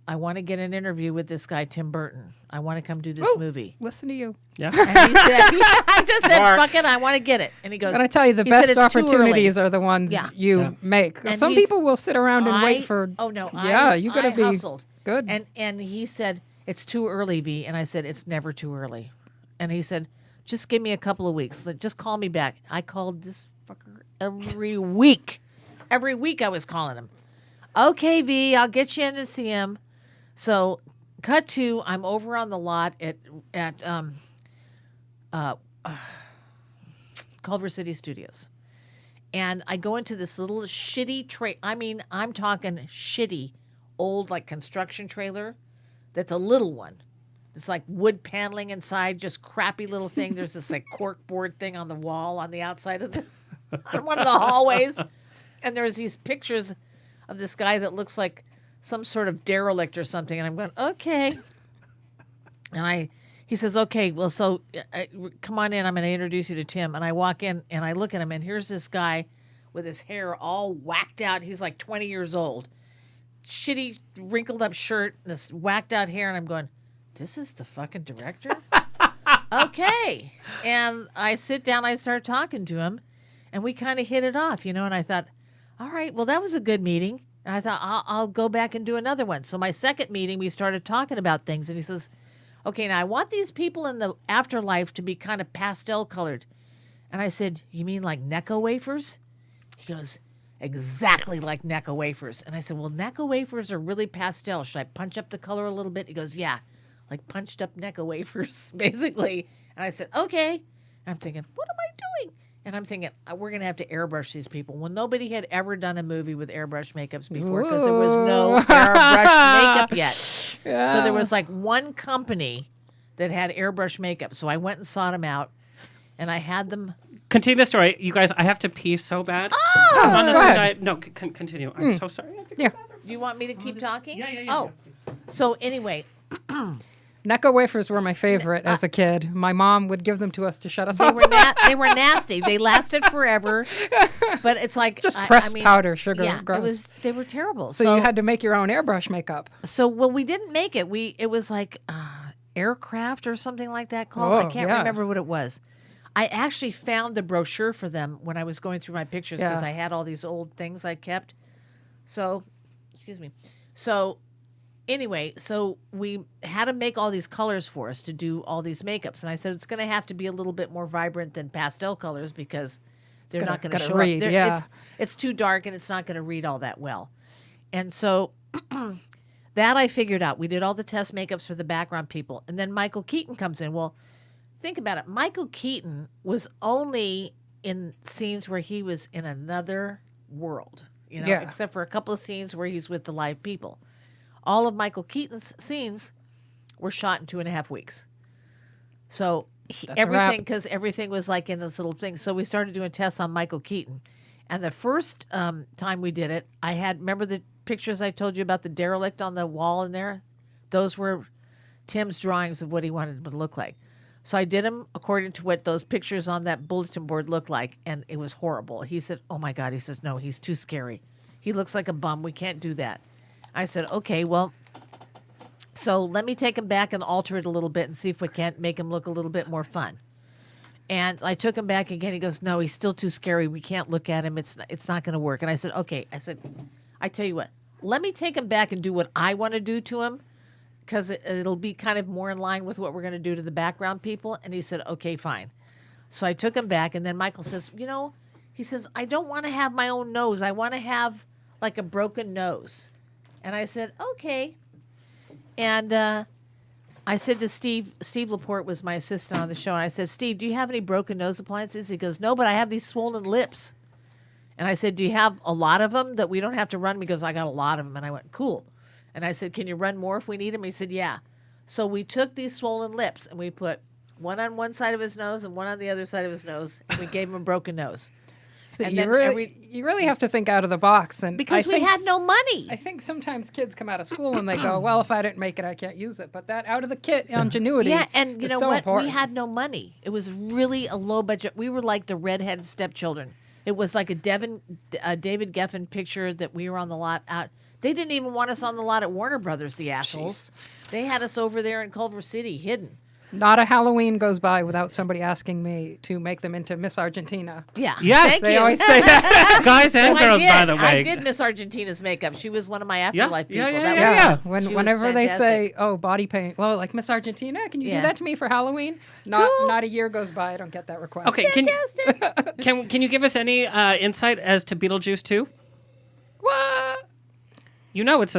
I want to get an interview with this guy, Tim Burton. I want to come do this movie. Listen to you. Yeah. And he said, I just said, fuck it, I want to get it. And he goes, But I tell you, the he said, best "It's too opportunities early." are the ones you make. And Some he's- people will sit around and wait for. Oh no! You got to be hustled. good. And he said it's too early, V. And I said it's never too early. And he said, just give me a couple of weeks. Just call me back. I called this fucker every week. Every week I was calling him. Okay, V, I'll get you in to see him. So, cut to, I'm over on the lot at Culver City Studios. And I go into this little shitty I'm talking shitty, old, like, construction trailer that's a little one. It's like wood paneling inside, just crappy little thing. There's this, like, cork board thing on the wall on the outside of on one of the hallways. And there's these pictures of this guy that looks like some sort of derelict or something. And I'm going, okay. And he says, okay, well, so come on in. I'm going to introduce you to Tim. And I walk in and I look at him, and here's this guy with his hair all whacked out. He's like 20 years old. Shitty, wrinkled up shirt, and this whacked out hair. And I'm going, this is the fucking director? Okay. And I sit down, I start talking to him, and we kind of hit it off, and I thought, all right, well, that was a good meeting. And I thought, I'll go back and do another one. So my second meeting, we started talking about things. And he says, okay, now I want these people in the afterlife to be kind of pastel colored. And I said, you mean like Necco wafers? He goes, exactly like Necco wafers. And I said, well, Necco wafers are really pastel. Should I punch up the color a little bit? He goes, yeah, like punched up Necco wafers, basically. And I said, okay. And I'm thinking, what am I doing? And I'm thinking, we're going to have to airbrush these people. Well, nobody had ever done a movie with airbrush makeups before because there was no airbrush makeup yet. Yeah. So there was like one company that had airbrush makeup. So I went and sought them out, and I had them. Continue the story. You guys, I have to pee so bad. Oh! I'm on this Go ahead. diet. No, continue. I'm so sorry. I have to go Yeah. to the bathroom. Do you want me to keep talking? Yeah. Oh. So anyway, Necco wafers were my favorite as a kid. My mom would give them to us to shut us they up. they were nasty. They lasted forever. But it's like Just pressed powder, sugar. Yeah, gross. they were terrible. So you had to make your own airbrush makeup. So we didn't make it. It was like aircraft or something like that called. I can't remember what it was. I actually found the brochure for them when I was going through my pictures because I had all these old things I kept. So, excuse me. So anyway, so we had to make all these colors for us to do all these makeups. And I said, it's going to have to be a little bit more vibrant than pastel colors because they're not going to show read, up. yeah. It's too dark and it's not going to read all that well. And so that I figured out. We did all the test makeups for the background people. And then Michael Keaton comes in. Well, think about it. Michael Keaton was only in scenes where he was in another world, except for a couple of scenes where he's with the live people. All of Michael Keaton's scenes were shot in 2.5 weeks. So everything was like in this little thing. So we started doing tests on Michael Keaton. And the first time we did it, remember the pictures I told you about the derelict on the wall in there? Those were Tim's drawings of what he wanted him to look like. So I did them according to what those pictures on that bulletin board looked like, and it was horrible. He said, oh, my God. He says, no, he's too scary. He looks like a bum. We can't do that. I said, okay, well, so let me take him back and alter it a little bit and see if we can't make him look a little bit more fun. And I took him back again. He goes, no, he's still too scary. We can't look at him. It's not going to work. And I said, okay. I said, I tell you what, let me take him back and do what I want to do to him, because it'll be kind of more in line with what we're going to do to the background people. And he said, okay, fine. So I took him back, and then Michael says, he says, I don't want to have my own nose. I want to have like a broken nose. And I said, okay. And I said to Steve Laporte was my assistant on the show, and I said, Steve, do you have any broken nose appliances? He goes, no, but I have these swollen lips. And I said, do you have a lot of them that we don't have to run? He goes, I got a lot of them. And I went, cool. And I said, can you run more if we need them? He said, yeah. So we took these swollen lips, and we put one on one side of his nose and one on the other side of his nose, and we gave him a broken nose. So And you then really have to think out of the box, and because we had no money. I think sometimes kids come out of school and they go, "Well, if I didn't make it, I can't use it." But that out of the kit ingenuity, Yeah, and you is know so what? important. We had no money. It was really a low budget. We were like the redheaded stepchildren. It was like a David Geffen picture that we were on the lot out. They didn't even want us on the lot at Warner Brothers, the assholes. They had us over there in Culver City, hidden. Not a Halloween goes by without somebody asking me to make them into Miss Argentina. Yeah. Yes, Thank They you. always say that. Guys and I girls, did. by the way. I did Miss Argentina's makeup. She was one of my afterlife people. That yeah. was, she was Whenever they say, fantastic. "Oh, body paint," well, like Miss Argentina, can you Yeah. do that to me for Halloween? Not a year goes by I don't get that request. Okay, Fantastic. can you give us any insight as to Beetlejuice 2? What? It's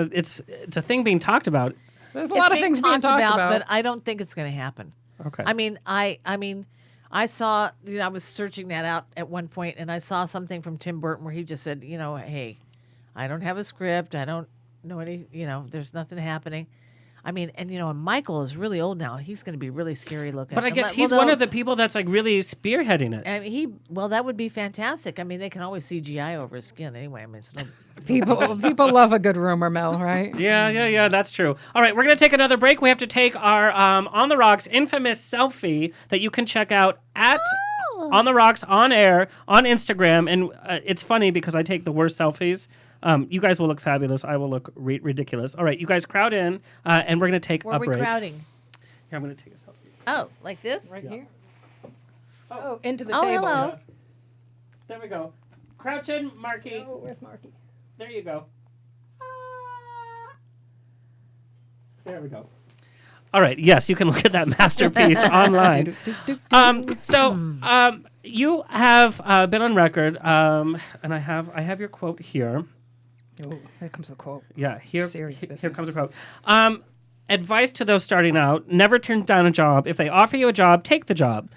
a thing being talked about. There's a lot of things being talked about, but I don't think it's going to happen. Okay. I mean, I saw, I was searching that out at one point, and I saw something from Tim Burton where he just said, hey, I don't have a script. I don't know any, there's nothing happening. I mean, and Michael is really old now. He's going to be really scary looking. But I guess he's one of the people that's like really spearheading it. I mean, that would be fantastic. I mean, they can always CGI over his skin anyway. I mean, it's no. people love a good rumor mill, right? Yeah, that's true. All right, we're going to take another break. We have to take our On the Rocks infamous selfie that you can check out at On the Rocks on air on Instagram. And it's funny because I take the worst selfies. You guys will look fabulous. I will look ridiculous. All right, you guys crowd in, and we're going to take Where a are we break. crowding? Here, I'm going to take a selfie. Oh, like this? Right here. Oh, into the Oh, table. hello. There we go. Crouch in, Marky. Oh, where's Marky? There you go. There we go. All right. Yes, you can look at that masterpiece online. You have been on record, and I have your quote here. Oh, here comes the quote. Yeah, here Serious here comes the quote. Advice to those starting out: never turn down a job. If they offer you a job, take the job.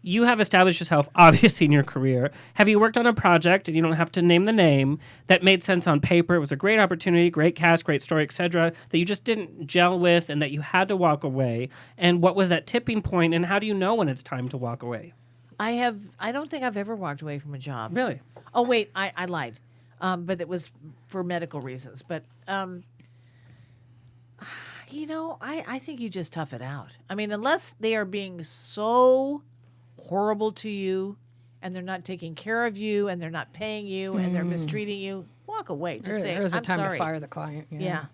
You have established yourself, obviously, in your career. Have you worked on a project, and you don't have to name the name, that made sense on paper? It was a great opportunity, great cast, great story, etc., that you just didn't gel with and that you had to walk away? And what was that tipping point, and how do you know when it's time to walk away? I don't think I've ever walked away from a job. Really? Oh, wait, I lied. But it was for medical reasons. But, I think you just tough it out. I mean, unless they are being so horrible to you and they're not taking care of you and they're not paying you and they're mistreating you, walk away. Just say, There's a I'm time sorry. to fire the client. Yeah.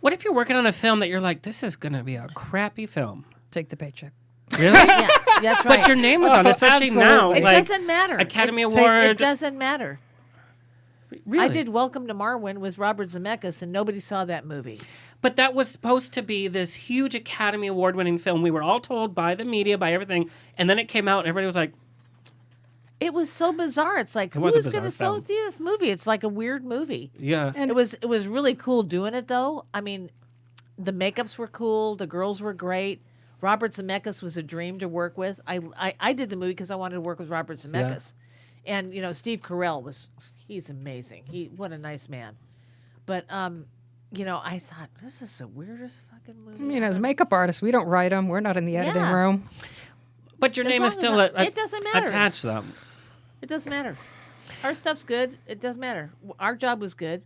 What if you're working on a film that you're like, this is going to be a crappy film? Take the paycheck. Really? Yeah, that's right. But your name was on it, especially now. It like, doesn't matter. Academy It Award. doesn't matter. Really? I did Welcome to Marwin with Robert Zemeckis, and nobody saw that movie. But that was supposed to be this huge Academy Award-winning film. We were all told by the media, by everything, and then it came out, and everybody was like, It was so bizarre. It's like, was a who's bizarre going to film. see this movie? It's like a weird movie. yeah. And It was really cool doing it, though. I mean, the makeups were cool. The girls were great. Robert Zemeckis was a dream to work with. I did the movie because I wanted to work with Robert Zemeckis. And, Steve Carell he's amazing. What a nice man. But, I thought, this is the weirdest fucking movie. I mean, as makeup artists, we don't write them. We're not in the editing Yeah. room. But your As name long is as still it doesn't matter. attached, though. It doesn't matter. Our stuff's good. It doesn't matter. Our job was good.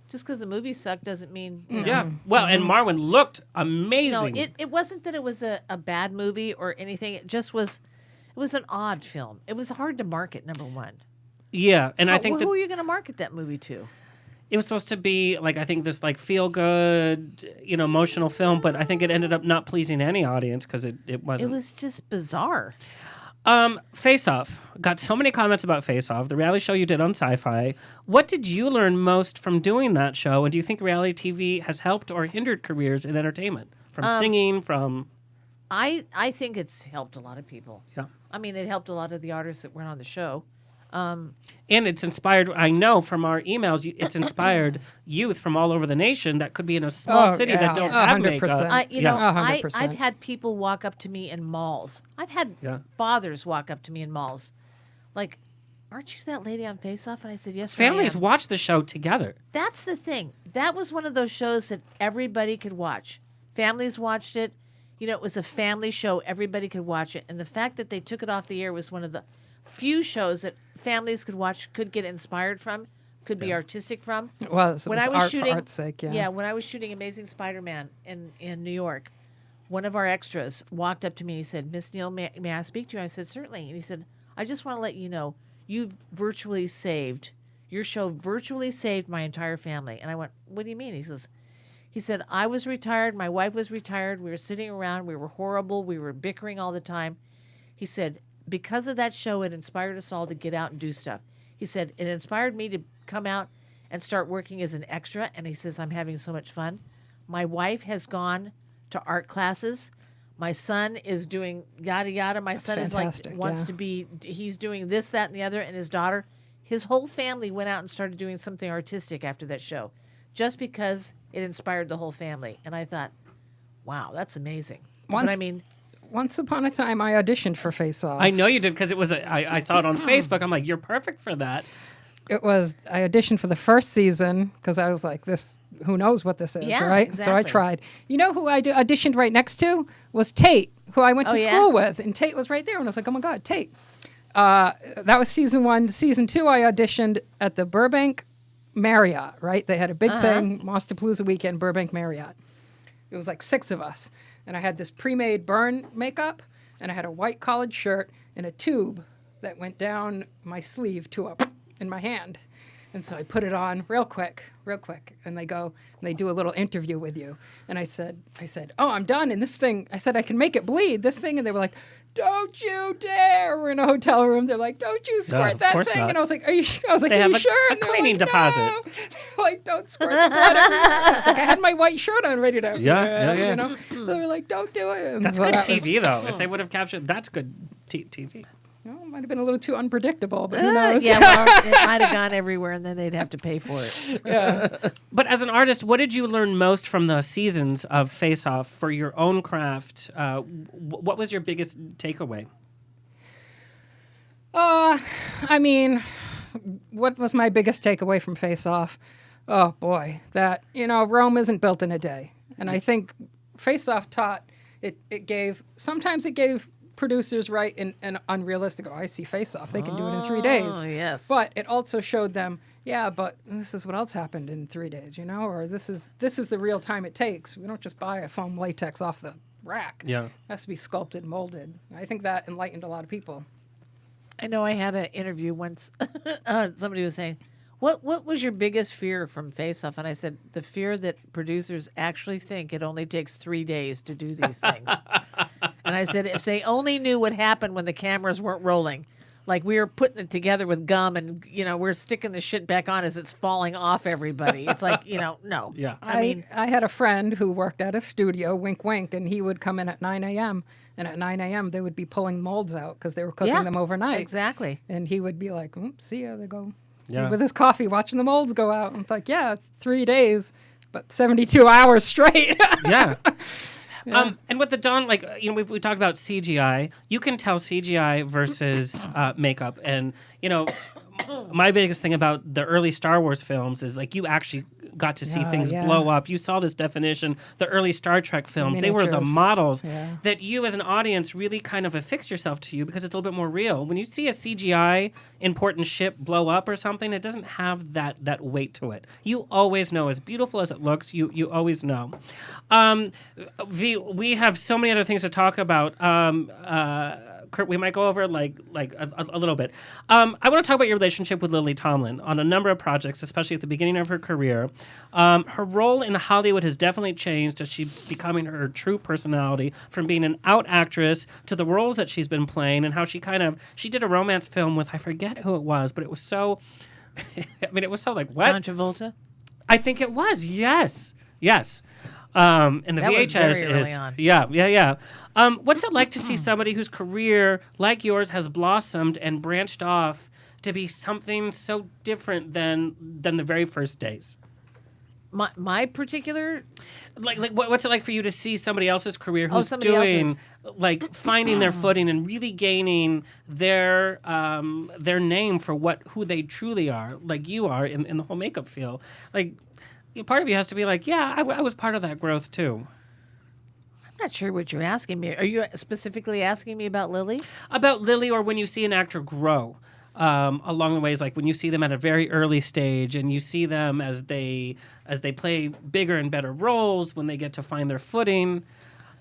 Just because the movie sucked doesn't mean, Yeah. Well, and Marwin looked amazing. No, it wasn't that it was a bad movie or anything. It just was, it was an odd film. It was hard to market, number one. yeah, and I think who that are you going to market that movie to? It was supposed to be like, I think, this like feel good, emotional film, but I think it ended up not pleasing any audience because it wasn't. It was just bizarre. Face Off. Got so many comments about Face Off, the reality show you did on Sci-Fi. What did you learn most from doing that show? And do you think reality TV has helped or hindered careers in entertainment? From singing, from... I think it's helped a lot of people. Yeah. I mean, it helped a lot of the artists that went on the show. And it's inspired, I know from our emails, it's inspired youth from all over the nation that could be in a small city that don't have 100%. makeup. I've had people walk up to me in malls. I've had fathers walk up to me in malls. Like, aren't you that lady on Face Off? And I said, yes, Families I am. watch the show together. That's the thing. That was one of those shows that everybody could watch. Families watched it. It was a family show. Everybody could watch it. And the fact that they took it off the air was one of the few shows that families could watch, could get inspired from, could be artistic from. It was. It When was I was art shooting, for art's sake, yeah. when I was shooting Amazing Spider-Man in New York, one of our extras walked up to me and he said, Miss Neill, may I speak to you? I said, certainly. And he said, I just want to let you know, your show virtually saved my entire family. And I went, what do you mean? He said, I was retired, my wife was retired, we were sitting around, we were horrible, we were bickering all the time. He said, because of that show, it inspired us all to get out and do stuff. He said, it inspired me to come out and start working as an extra. And he says, I'm having so much fun. My wife has gone to art classes. My son is doing yada, yada. My son is fantastic, wants to be, he's doing this, that, and the other. And his daughter, his whole family went out and started doing something artistic after that show, just because it inspired the whole family. And I thought, wow, that's amazing. Once upon a time, I auditioned for Face Off. I know you did because it was. I saw it on Facebook. I'm like, you're perfect for that. I auditioned for the first season because I was like, this. Who knows what this is, Yeah, right? exactly. So I tried. You know who I auditioned right next to was Tate, who I went to school with, and Tate was right there, and I was like, oh my God, Tate. That was season 1. Season 2, I auditioned at the Burbank Marriott. Right? They had a big thing, Monsterpalooza weekend, Burbank Marriott. It was like 6 of us. And I had this pre-made burn makeup, and I had a white collared shirt and a tube that went down my sleeve to up in my hand. And so I put it on real quick. And they go, and they do a little interview with you. And I said, oh, I'm done. And this thing, I said, I can make it bleed, this thing. And they were like, don't you dare. We're in a hotel room. They're like, don't you squirt that thing. Not. And I was like, are you sure? They have sure? a cleaning deposit. No. They're like, don't squirt the blood everywhere. I was like, I had my white shirt on ready to. Yeah. You know? They were like, don't do it. And That's so good that TV, though. If they would have captured, that's good TV. It might have been a little too unpredictable, but who knows? Yeah, well, it might have gone everywhere, and then they'd have to pay for it. But as an artist, what did you learn most from the seasons of Face Off for your own craft? What was your biggest takeaway? I mean, what was my biggest takeaway from Face Off? Oh boy, that Rome isn't built in a day, and I think Face Off taught it gave producers right and unrealistic. Oh, I see Face Off; they can do it in 3 days. Oh yes, but it also showed them, but this is what else happened in 3 days, or this is the real time it takes. We don't just buy a foam latex off the rack. Yeah, it has to be sculpted, molded. I think that enlightened a lot of people. I know I had an interview once. Somebody was saying, what was your biggest fear from Face Off? And I said, the fear that producers actually think it only takes 3 days to do these things. And I said, if they only knew what happened when the cameras weren't rolling, like we were putting it together with gum and, we're sticking the shit back on as it's falling off everybody. It's like, no. Yeah. I had a friend who worked at a studio, wink, wink, and he would come in at 9 a.m., and at 9 a.m., they would be pulling molds out because they were cooking them overnight. Exactly. And he would be like, see ya, they go. Yeah. With his coffee, watching the molds go out. And it's like, 3 days, but 72 hours straight. Yeah. And with the Dawn, we talked about CGI. You can tell CGI versus makeup. And, my biggest thing about the early Star Wars films is, you actually got to see things blow up. You saw this definition. The early Star Trek films, they were the models that you as an audience really kind of affix yourself to you because it's a little bit more real. When you see a CGI important ship blow up or something, it doesn't have that weight to it. You always know, as beautiful as it looks, you always know. We have so many other things to talk about. Kurt, we might go over like a little bit. I want to talk about your relationship with Lily Tomlin on a number of projects, especially at the beginning of her career. Her role in Hollywood has definitely changed as she's becoming her true personality, from being an out actress to the roles that she's been playing, and how she did a romance film with, I forget who it was, but it was so, it was so like, what? John Travolta? I think it was, yes. And the That was VHS very early is on. yeah. What's it like to see somebody whose career, like yours, has blossomed and branched off to be something so different than the very first days? My particular... What's it like for you to see somebody else's career who's somebody doing else's. like finding their footing and really gaining their name for who they truly are, like you are in the whole makeup field? Like, part of you has to be like, yeah, I was part of that growth too. I'm not sure what you're asking me. Are you specifically asking me about Lily? About Lily, or when you see an actor grow along the ways, like when you see them at a very early stage and you see them as they play bigger and better roles, when they get to find their footing.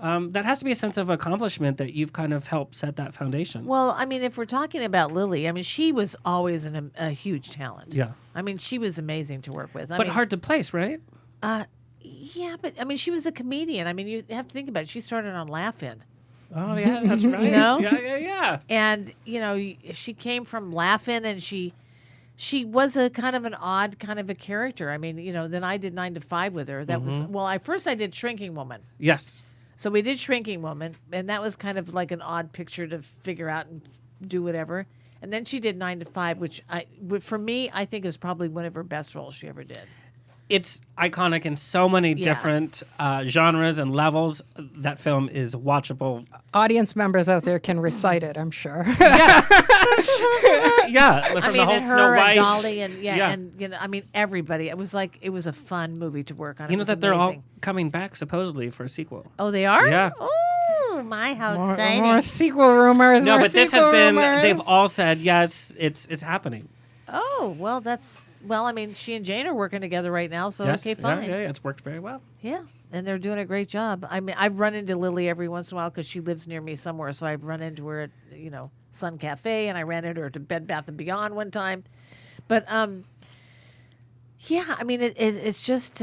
That has to be a sense of accomplishment that you've kind of helped set that foundation. Well, I mean, if we're talking about Lily, I mean, she was always a huge talent. Yeah. I mean, she was amazing to work with. But hard to place, right? Yeah, but I mean, she was a comedian. I mean, you have to think about it. She started on Laugh-In. Oh, yeah, that's right. You know? Yeah. And, she came from Laugh-In, and she was a kind of an odd kind of a character. I mean, then I did 9 to 5 with her. That was, first I did Shrinking Woman. Yes. So we did Shrinking Woman, and that was kind of like an odd picture to figure out and do whatever. And then she did 9 to 5, which for me, I think is probably one of her best roles she ever did. It's iconic in so many different genres and levels. That film is watchable. Audience members out there can recite it, I'm sure. Yeah, from I the mean, whole and Snow her White. and Dolly, and and I mean, everybody. It was a fun movie to work on. You It know was that they're all amazing. coming back supposedly for a sequel. Oh, they are? Yeah. Oh, my, how exciting. More sequel rumors. No, more but this has sequel been. rumors. They've all said yes. It's happening. Oh, well, I mean, she and Jane are working together right now, so Yes. okay, fine. Yeah, it's worked very well. Yeah, and they're doing a great job. I mean, I've run into Lily every once in a while because she lives near me somewhere. So I've run into her at, Sun Cafe, and I ran into her at Bed Bath & Beyond one time. But, yeah, I mean, it's just,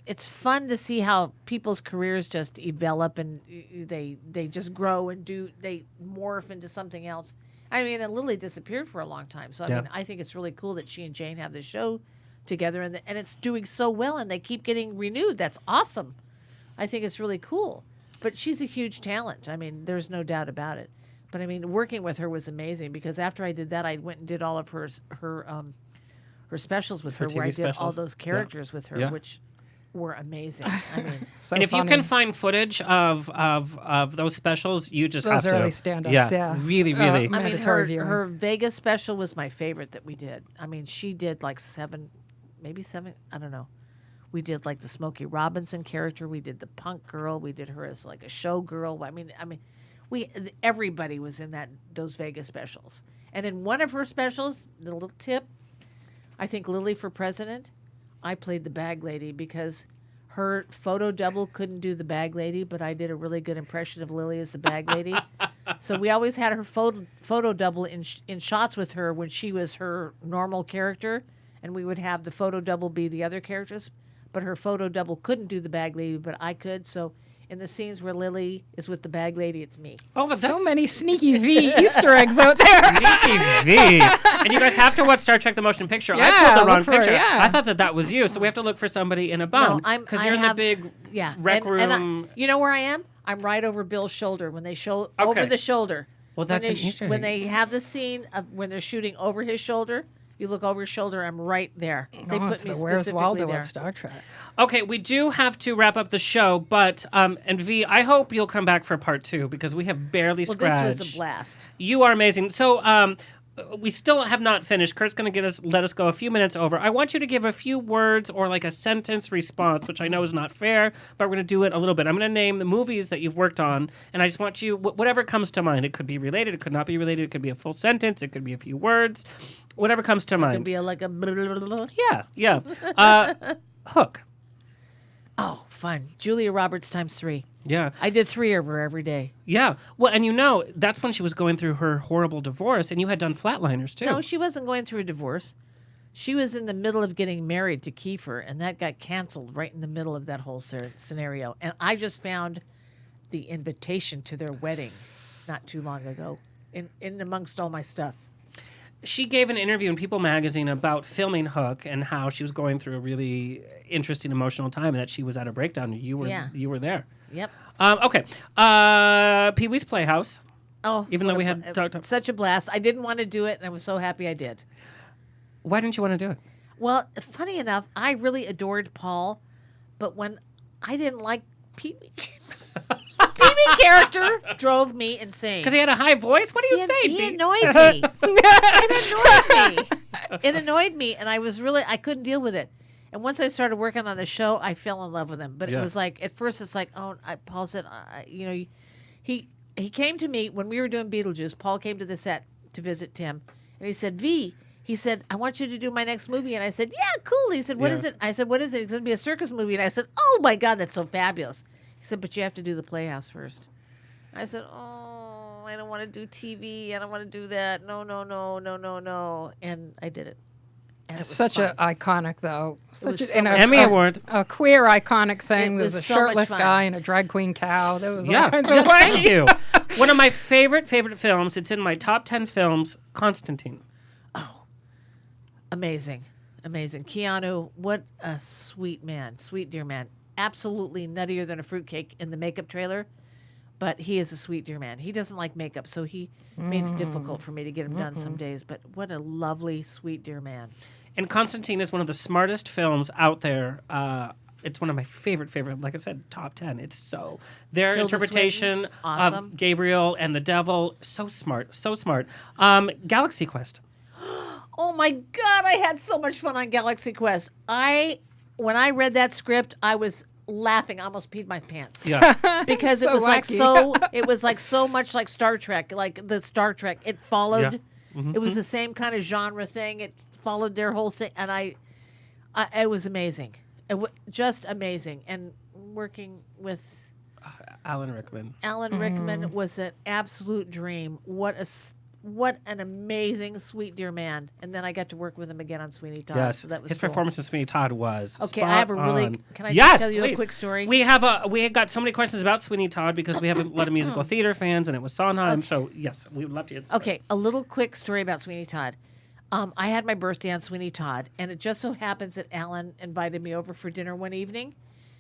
it's fun to see how people's careers just develop and they just grow and they morph into something else. I mean, and Lily disappeared for a long time. So, I mean, I think it's really cool that she and Jane have this show together, and it's doing so well, and they keep getting renewed. That's awesome. I think it's really cool. But she's a huge talent. I mean, there's no doubt about it. But I mean, working with her was amazing because after I did that, I went and did all of her specials with her, where I TV did all specials? those characters with her, Yeah. which were amazing. I mean, So And if you funny. can find footage of those specials, you just Those have to. early stand-ups, yeah. Really. I mean, Mandatory viewing. her Vegas special was my favorite that we did. I mean, she did like maybe seven, I don't know. We did like the Smokey Robinson character. We did the punk girl. We did her as like a show girl. I mean, everybody was in those Vegas specials. And in one of her specials, the little tip, I think Lily for President, I played the bag lady because her photo double couldn't do the bag lady, but I did a really good impression of Lily as the bag lady. So we always had her photo double in shots with her when she was her normal character, and we would have the photo double be the other characters. But her photo double couldn't do the bag lady, but I could. So in the scenes where Lily is with the bag lady, it's me. Oh, but So many sneaky V Easter eggs out there. Sneaky V. And you guys have to watch Star Trek: The Motion Picture. I Yeah, pulled the wrong look for it, picture. yeah. I thought that was you. So we have to look for somebody in a bun. No, because you're in the big rec and room. you know where I am? I'm right over Bill's shoulder when they show Okay. over the shoulder. Well, that's when an Easter when egg. they have the scene of when they're shooting over his shoulder. You look over his shoulder. I'm right there. They Oh, put it's me the Where's specifically Waldo there. of Star Trek. Okay, we do have to wrap up the show, but and V, I hope you'll come back for part 2 because we have barely Well, scratched. this was a blast. You are amazing. So we still have not finished. Kurt's going to let us go a few minutes over. I want you to give a few words or like a sentence response, which I know is not fair, but we're going to do it a little bit. I'm going to name the movies that you've worked on, and I just want you, whatever comes to mind. It could be related, it could not be related, it could be a full sentence, it could be a few words, whatever comes to It'd mind. be like a blah, blah, blah, blah. Yeah. Hook. Oh, fun. Julia Roberts times 3. Yeah. I did 3 of her every day. Yeah. Well, and that's when she was going through her horrible divorce, and you had done Flatliners, too. No, she wasn't going through a divorce. She was in the middle of getting married to Kiefer, and that got canceled right in the middle of that whole scenario. And I just found the invitation to their wedding not too long ago in amongst all my stuff. She gave an interview in People magazine about filming Hook and how she was going through a really interesting emotional time and that she was at a breakdown. You were there. Yep. Okay. Pee-wee's Playhouse. Oh, Even though we had talked... Such a blast. I didn't want to do it, and I was so happy I did. Why didn't you want to do it? Well, funny enough, I really adored Paul, but when I didn't like Pee-wee... Pee-wee character drove me insane. Because he had a high voice? What do you say? He annoyed me. It annoyed me, and I couldn't deal with it. And once I started working on the show, I fell in love with him. But it was like, at first it's like, Paul said, he came to me when we were doing Beetlejuice. Paul came to the set to visit Tim, and he said, he said, I want you to do my next movie. And I said, yeah, cool. He said, what is it? I said, what is it? It's going to be a circus movie. And I said, oh my God, that's so fabulous. He said, but you have to do the Playhouse first. I said, oh, I don't want to do TV. I don't want to do that. No. And I did it. And It's such an iconic, though. Emmy Award. A queer iconic thing. It There was was a so much shirtless fun. guy and a drag queen cow. There was all Yeah. kinds of Thank you. One of my favorite films. It's in my top 10 films, Constantine. Amazing. Keanu, what a sweet man. Sweet, dear man. Absolutely nuttier than a fruitcake in the makeup trailer, but he is a sweet, dear man. He doesn't like makeup, so he made it difficult for me to get him done some days, but what a lovely, sweet, dear man. And Constantine is one of the smartest films out there. It's one of my favorite, like I said, top 10. It's so... Their Tilda interpretation Swinton, awesome. of Gabriel and the devil, so smart. Galaxy Quest. Oh my God, I had so much fun on Galaxy Quest. When I read that script, I was laughing, I almost peed my pants. Yeah. Because So it was wacky. it was like so much like Star Trek, like the Star Trek. It followed, it was the same kind of genre thing. It followed their whole thing, and it was amazing. Just amazing. And working with Alan Rickman. Alan Rickman was an absolute dream. What an amazing, sweet, dear man. And then I got to work with him again on Sweeney Todd. Yes, So that was his cool. performance in Sweeney Todd was Okay, spot I have a really. on. Can I Yes, just tell you please. a quick story? We have got so many questions about Sweeney Todd because we have a lot of musical theater fans, and it was Sondheim. So yes, we would love to hear this. Okay, a little quick story about Sweeney Todd. I had my birthday on Sweeney Todd, and it just so happens that Alan invited me over for dinner one evening,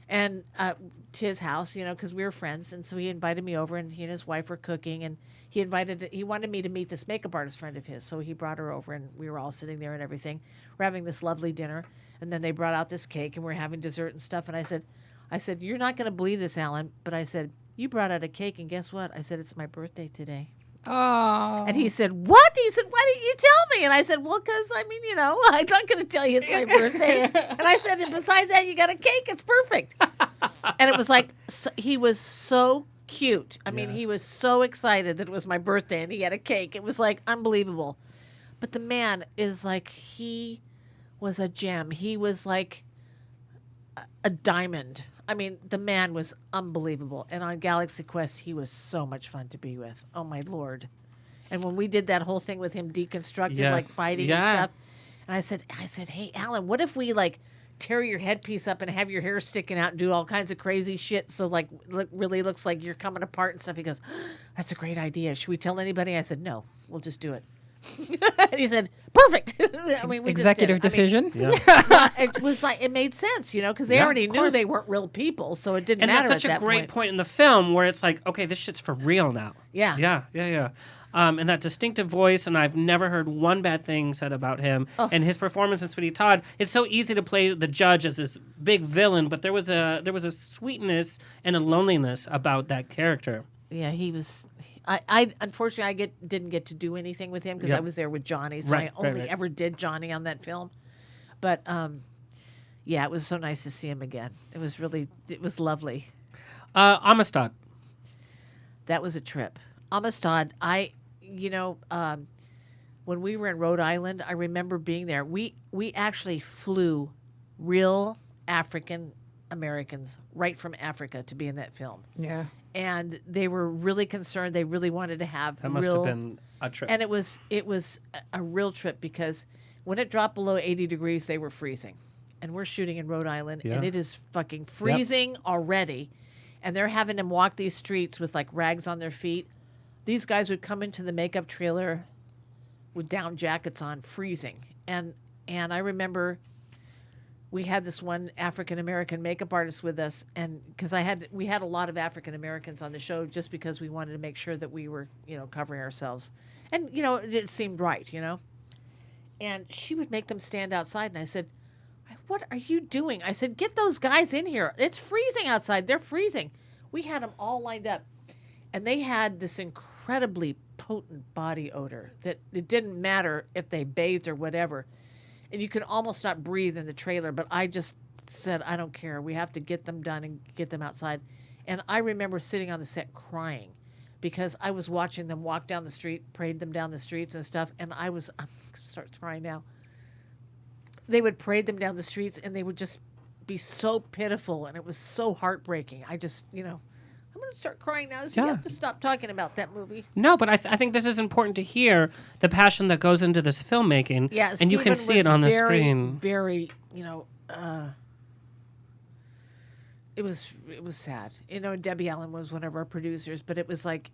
and to his house, because we were friends, and so he invited me over, and he and his wife were cooking, and he wanted me to meet this makeup artist friend of his, so he brought her over, and we were all sitting there and everything. We're having this lovely dinner, and then they brought out this cake, and we're having dessert and stuff, and I said, you're not going to believe this, Alan, but I said, you brought out a cake, and guess what? I said, it's my birthday today. Oh. And he said, what? He said, why didn't you tell me? And I said, well, because, I'm not going to tell you it's my birthday. And I said, and besides that, you got a cake. It's perfect. And it was like, he was so cute. He was so excited that it was my birthday and he had a cake. It was like unbelievable. But the man is like, he was a gem. He was like a diamond. The man was unbelievable. And on Galaxy Quest, he was so much fun to be with. Oh, my Lord. And when we did that whole thing with him deconstructed, Yes. like fighting and stuff, and I said, hey, Alan, what if we, tear your headpiece up and have your hair sticking out and do all kinds of crazy shit so, really looks like you're coming apart and stuff? He goes, that's a great idea. Should we tell anybody? I said, no, we'll just do it. And he said, perfect. We Executive just did. decision. It was like, it made sense, because they already of knew course. they weren't real people, so it didn't And matter that's such at a that great point in the film where it's like, okay, this shit's for real now. Yeah. Yeah. And that distinctive voice, and I've never heard one bad thing said about him. Oh. And his performance in Sweeney Todd, it's so easy to play the judge as this big villain, but there was a sweetness and a loneliness about that character. Yeah, he was. I unfortunately didn't get to do anything with him because I was there with Johnny, so Right, I only right. ever did Johnny on that film. But yeah, it was so nice to see him again. It was lovely. Amistad. That was a trip. Amistad, when we were in Rhode Island, I remember being there. We actually flew real African Americans right from Africa to be in that film. Yeah. And they were really concerned. They really wanted to have That must have been a trip. And it was a real trip because when it dropped below 80 degrees, they were freezing. And we're shooting in Rhode Island, and it is fucking freezing already. And they're having them walk these streets with like rags on their feet. These guys would come into the makeup trailer with down jackets on, freezing. And I remember we had this one African American makeup artist with us, and because we had a lot of African Americans on the show, just because we wanted to make sure that we were, covering ourselves, and it seemed right, And she would make them stand outside, and I said, "What are you doing?" I said, "Get those guys in here. It's freezing outside. They're freezing." We had them all lined up, and they had this incredibly potent body odor that it didn't matter if they bathed or whatever. And you could almost not breathe in the trailer, but I just said, I don't care. We have to get them done and get them outside. And I remember sitting on the set crying because I was watching them walk down the street, parade them down the streets and stuff, and I'm going to start crying now. They would parade them down the streets, and they would just be so pitiful, and it was so heartbreaking. I just, I'm going to start crying now, so you have to stop talking about that movie. No, but I think this is important to hear the passion that goes into this filmmaking. Yeah, and you can see it on the screen. Very, it was sad. Debbie Allen was one of our producers, but it was like,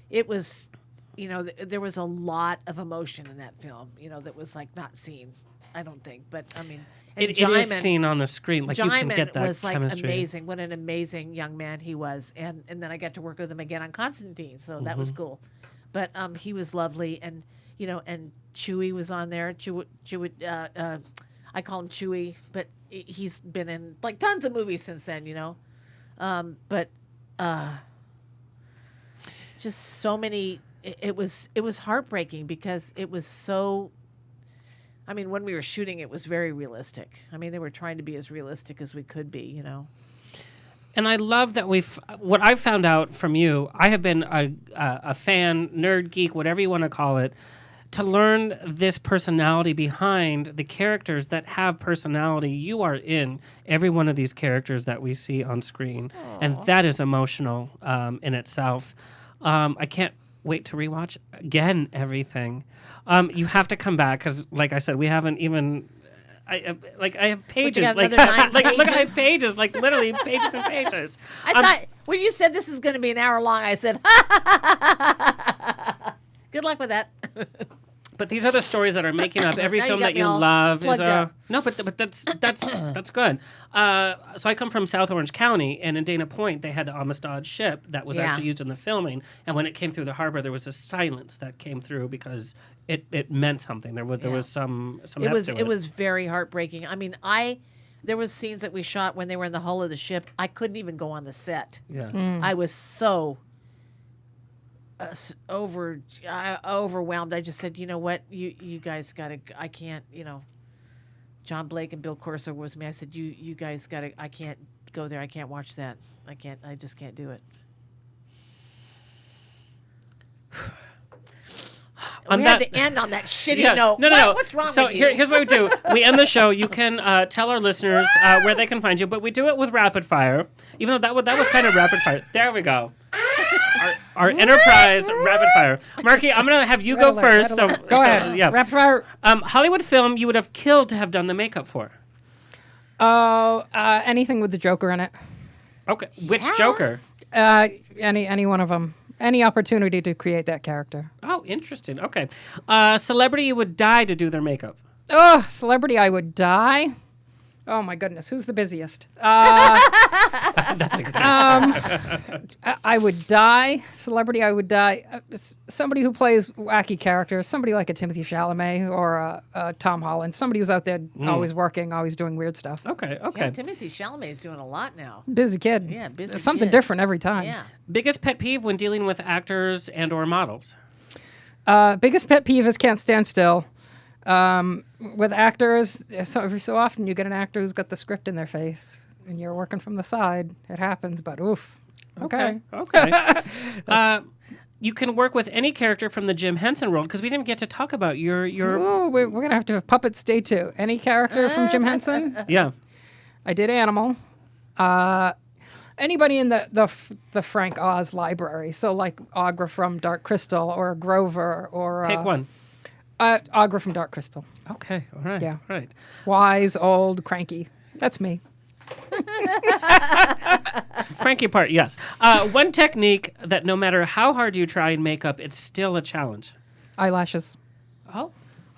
it was, there was a lot of emotion in that film, that was like not seen, I don't think. But and it is seen on the screen. Like, you can get that was like chemistry. amazing. What an amazing young man he was. And then I got to work with him again on Constantine, so that was cool. But he was lovely, and and Chewy was on there. Chewy, I call him Chewy, but he's been in like tons of movies since then. But just so many. It was heartbreaking because it was so. When we were shooting, it was very realistic. They were trying to be as realistic as we could be, And I love that what I've found out from you, I have been a fan, nerd, geek, whatever you want to call it, to learn this personality behind the characters that have personality. You are in every one of these characters that we see on screen. Aww. And that is emotional in itself. I can't wait to rewatch again everything. You have to come back because, like I said, we haven't even. I have pages. Look, look at my pages, like literally pages and pages. I thought when you said this is going to be an hour long, I said, "Good luck with that." But these are the stories that are making up every Now film you got that me you all love. plugged up. No, but that's good. So I come from South Orange County, and in Dana Point, they had the Amistad ship that was actually used in the filming. And when it came through the harbor, there was a silence that came through because it meant something. There was some. It was very heartbreaking. There was scenes that we shot when they were in the hull of the ship. I couldn't even go on the set. Yeah, I was so. Overwhelmed. I just said, you know what, you guys gotta. I can't. John Blake and Bill Corso were with me. I said, you guys gotta. I can't go there. I can't watch that. I can't. I just can't do it. We had to end on that shitty note. No. What's wrong so with you? Here's what we do. We end the show. You can tell our listeners where they can find you, but we do it with rapid fire. Even though that was kind of rapid fire. There we go. Our Enterprise rapid fire. Marky, I'm going to have you go first. So go ahead. Yeah. Rapid fire. Hollywood film you would have killed to have done the makeup for. Oh, anything with the Joker in it. Okay. Which Joker? Any one of them. Any opportunity to create that character. Oh, interesting. Okay. Celebrity you would die to do their makeup. Oh, celebrity I would die. Oh my goodness, who's the busiest? That's a good I would die. Celebrity I would die. Somebody who plays wacky characters. Somebody like a Timothy Chalamet or a Tom Holland. Somebody who's out there always working, always doing weird stuff. Okay. Yeah, Timothy Chalamet is doing a lot now. Busy kid. Yeah, busy Something kid. different every time. Yeah. Biggest pet peeve when dealing with actors and or models? Biggest pet peeve is can't stand still. With actors, every so often you get an actor who's got the script in their face and you're working from the side. It happens, but oof. Okay. You can work with any character from the Jim Henson world because we didn't get to talk about your. Ooh, we're gonna have to have puppets day 2. Any character from Jim Henson? Yeah. I did Animal. Anybody in the Frank Oz library. So like Augur from Dark Crystal or Grover or... Pick one. Augur from Dark Crystal. Okay, all right. Yeah. All right. Wise, old, cranky. That's me. Cranky part, yes. One technique that no matter how hard you try in makeup, it's still a challenge. Eyelashes. Oh,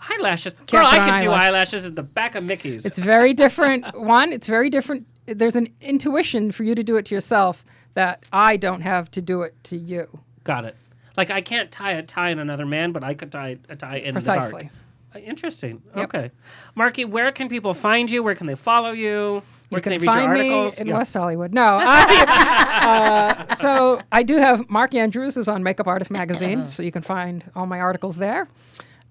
eyelashes. Can't Girl, I put on could do eyelashes. eyelashes at the back of Mickey's. It's very different. One, it's very different. There's an intuition for you to do it to yourself that I don't have to do it to you. Got it. Like, I can't tie a tie in another man, but I could tie a tie in the Precisely. dark. Interesting. Yep. Okay. Marky, where can people find you? Where can they follow you? Where You can they can read find your me articles? in Yeah. West Hollywood. No. So I do have Mark Andrews is on Makeup Artist Magazine, so you can find all my articles there.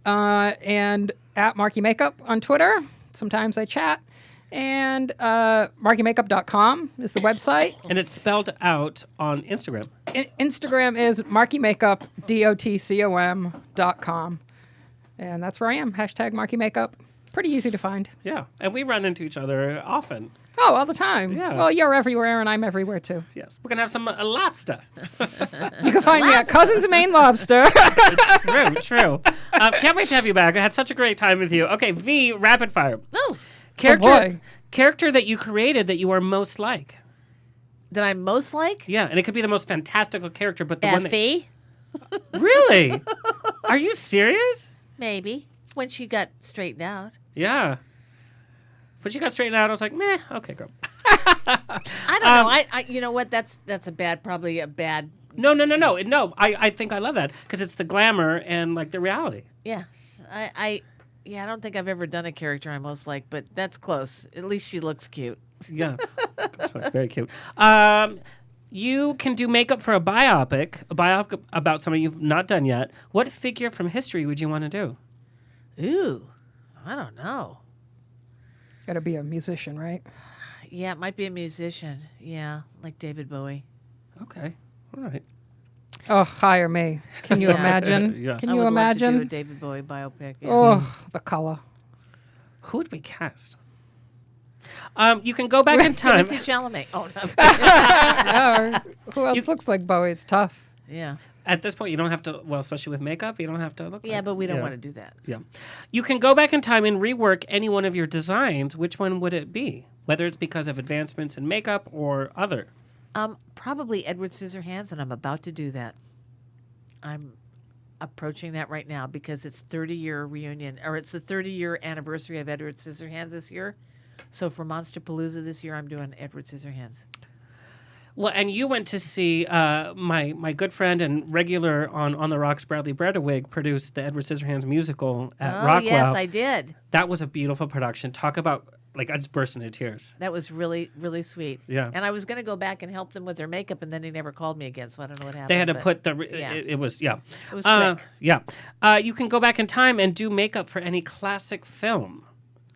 And at Marky Makeup on Twitter. Sometimes I chat. And markymakeup.com is the website. And it's spelled out on Instagram. Instagram is Marky Makeup, DOTCOM.com. And that's where I am. # Marky Makeup. Pretty easy to find. Yeah. And we run into each other often. Oh, all the time. Yeah. Well, you're everywhere and I'm everywhere too. Yes. We're going to have some lobster. You can find me at Cousin's Maine Lobster. True. Can't wait to have you back. I had such a great time with you. Okay, V, rapid fire. No. boy. Character that you created that you are most like. That I'm most like? Yeah, and it could be the most fantastical character, but the one that... Effie? Really? Are you serious? Maybe. When she got straightened out. Yeah. When she got straightened out, I was like, meh, okay, girl. I don't know. I you know what? That's probably a bad. No. I think I love that because it's the glamour and like the reality. Yeah. I don't think I've ever done a character I most like, but that's close. At least she looks cute. Yeah. It's very cute. You can do makeup for a biopic about somebody you've not done yet. What figure from history would you want to do? Ooh. I don't know. Got to be a musician, right? Yeah, it might be a musician. Yeah, like David Bowie. Okay. All right. Oh, hire me. Can you imagine? Yes. Can I you would love to do a imagine? David Bowie biopic. Yeah. Oh, the color. Who would we cast? You can go back in time. Timothy Chalamet. Oh, no. Who else looks like Bowie? It's tough. Yeah. At this point, you don't have to, well, especially with makeup, you don't have to look Yeah, like but we don't yeah. want to do that. Yeah. You can go back in time and rework any one of your designs. Which one would it be? Whether it's because of advancements in makeup or other. Probably Edward Scissorhands, and I'm about to do that. I'm approaching that right now because it's 30-year reunion, or it's the 30-year anniversary of Edward Scissorhands this year. So for Monsterpalooza this year, I'm doing Edward Scissorhands. Well, and you went to see my good friend and regular on the Rocks, Bradley Bredewig, produced the Edward Scissorhands musical at Oh, Rockwell. yes, I did. That was a beautiful production. Talk about, like, I just burst into tears. That was really, really sweet. Yeah. And I was going to go back and help them with their makeup, and then he never called me again, so I don't know what happened. They had to but put the, yeah. it was, yeah. It was quick. Yeah. You can go back in time and do makeup for any classic film.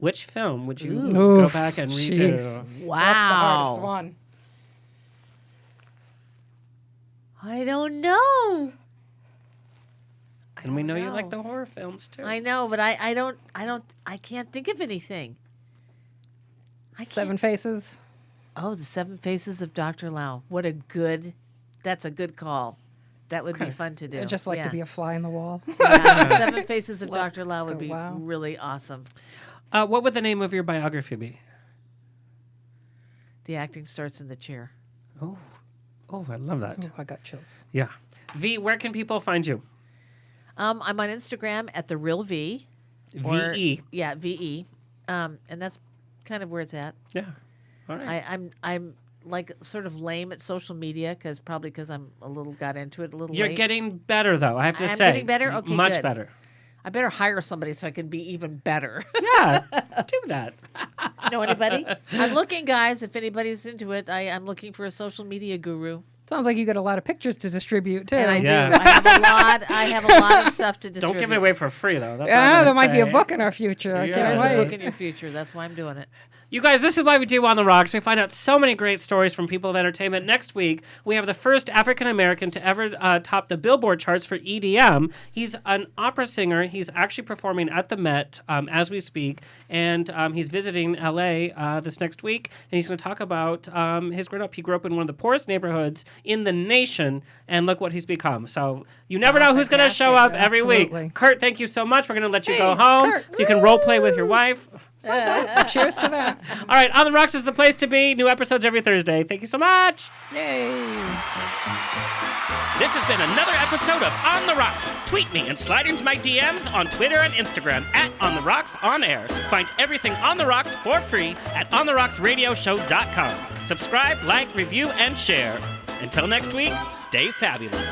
Which film would you go Oof, back and redo? jeez. Wow. That's the hardest one. I don't know. And we know you know. like the horror films too. I know, but I can't think of anything. Seven Faces. Oh, the Seven Faces of Dr. Lau. That's a good call. That would be fun to do. I'd just like to Yeah. be a fly in the wall. Yeah, Seven Faces of Dr. Lau would be wow. really awesome. What would the name of your biography be? The acting starts in the chair. Oh, I love that. Oh, I got chills. Yeah. V, where can people find you? I'm on Instagram at the real V. or- VE. Yeah, VE. And that's kind of where it's at. Yeah. All right. I'm like sort of lame at social media because I'm a little got into it a little You're late. getting better, though, I have to I'm say. getting better? Okay, Much good. better. I better hire somebody so I can be even better. Yeah. Do that. Know anybody? I'm looking, guys. If anybody's into it, I'm looking for a social media guru. Sounds like you got a lot of pictures to distribute too. And I Yeah. do. I have a lot of stuff to distribute. Don't give it away for free, though. That's all I'm Yeah, gonna there might be a say. book in our future. I Yeah. There can't is a wait. book in your future. That's why I'm doing it. You guys, this is why we do On the Rocks. We find out so many great stories from people of entertainment. Next week, we have the first African-American to ever top the Billboard charts for EDM. He's an opera singer. He's actually performing at the Met as we speak, and he's visiting L.A. This next week, and he's going to talk about his growing up. He grew up in one of the poorest neighborhoods in the nation, and look what he's become. So you never know who's going to show up every Absolutely. week. Kurt, thank you so much. We're going to let you go it's home Kurt. so you can role play with your wife. Cheers to that. All right, On the Rocks is the place to be. New episodes every Thursday. Thank you so much. Yay. This has been another episode of On the Rocks. Tweet me and slide into my DMs on Twitter and Instagram at On the Rocks On Air. Find everything On the Rocks for free at ontherocksradioshow.com. Subscribe, like, review, and share. Until next week, stay fabulous.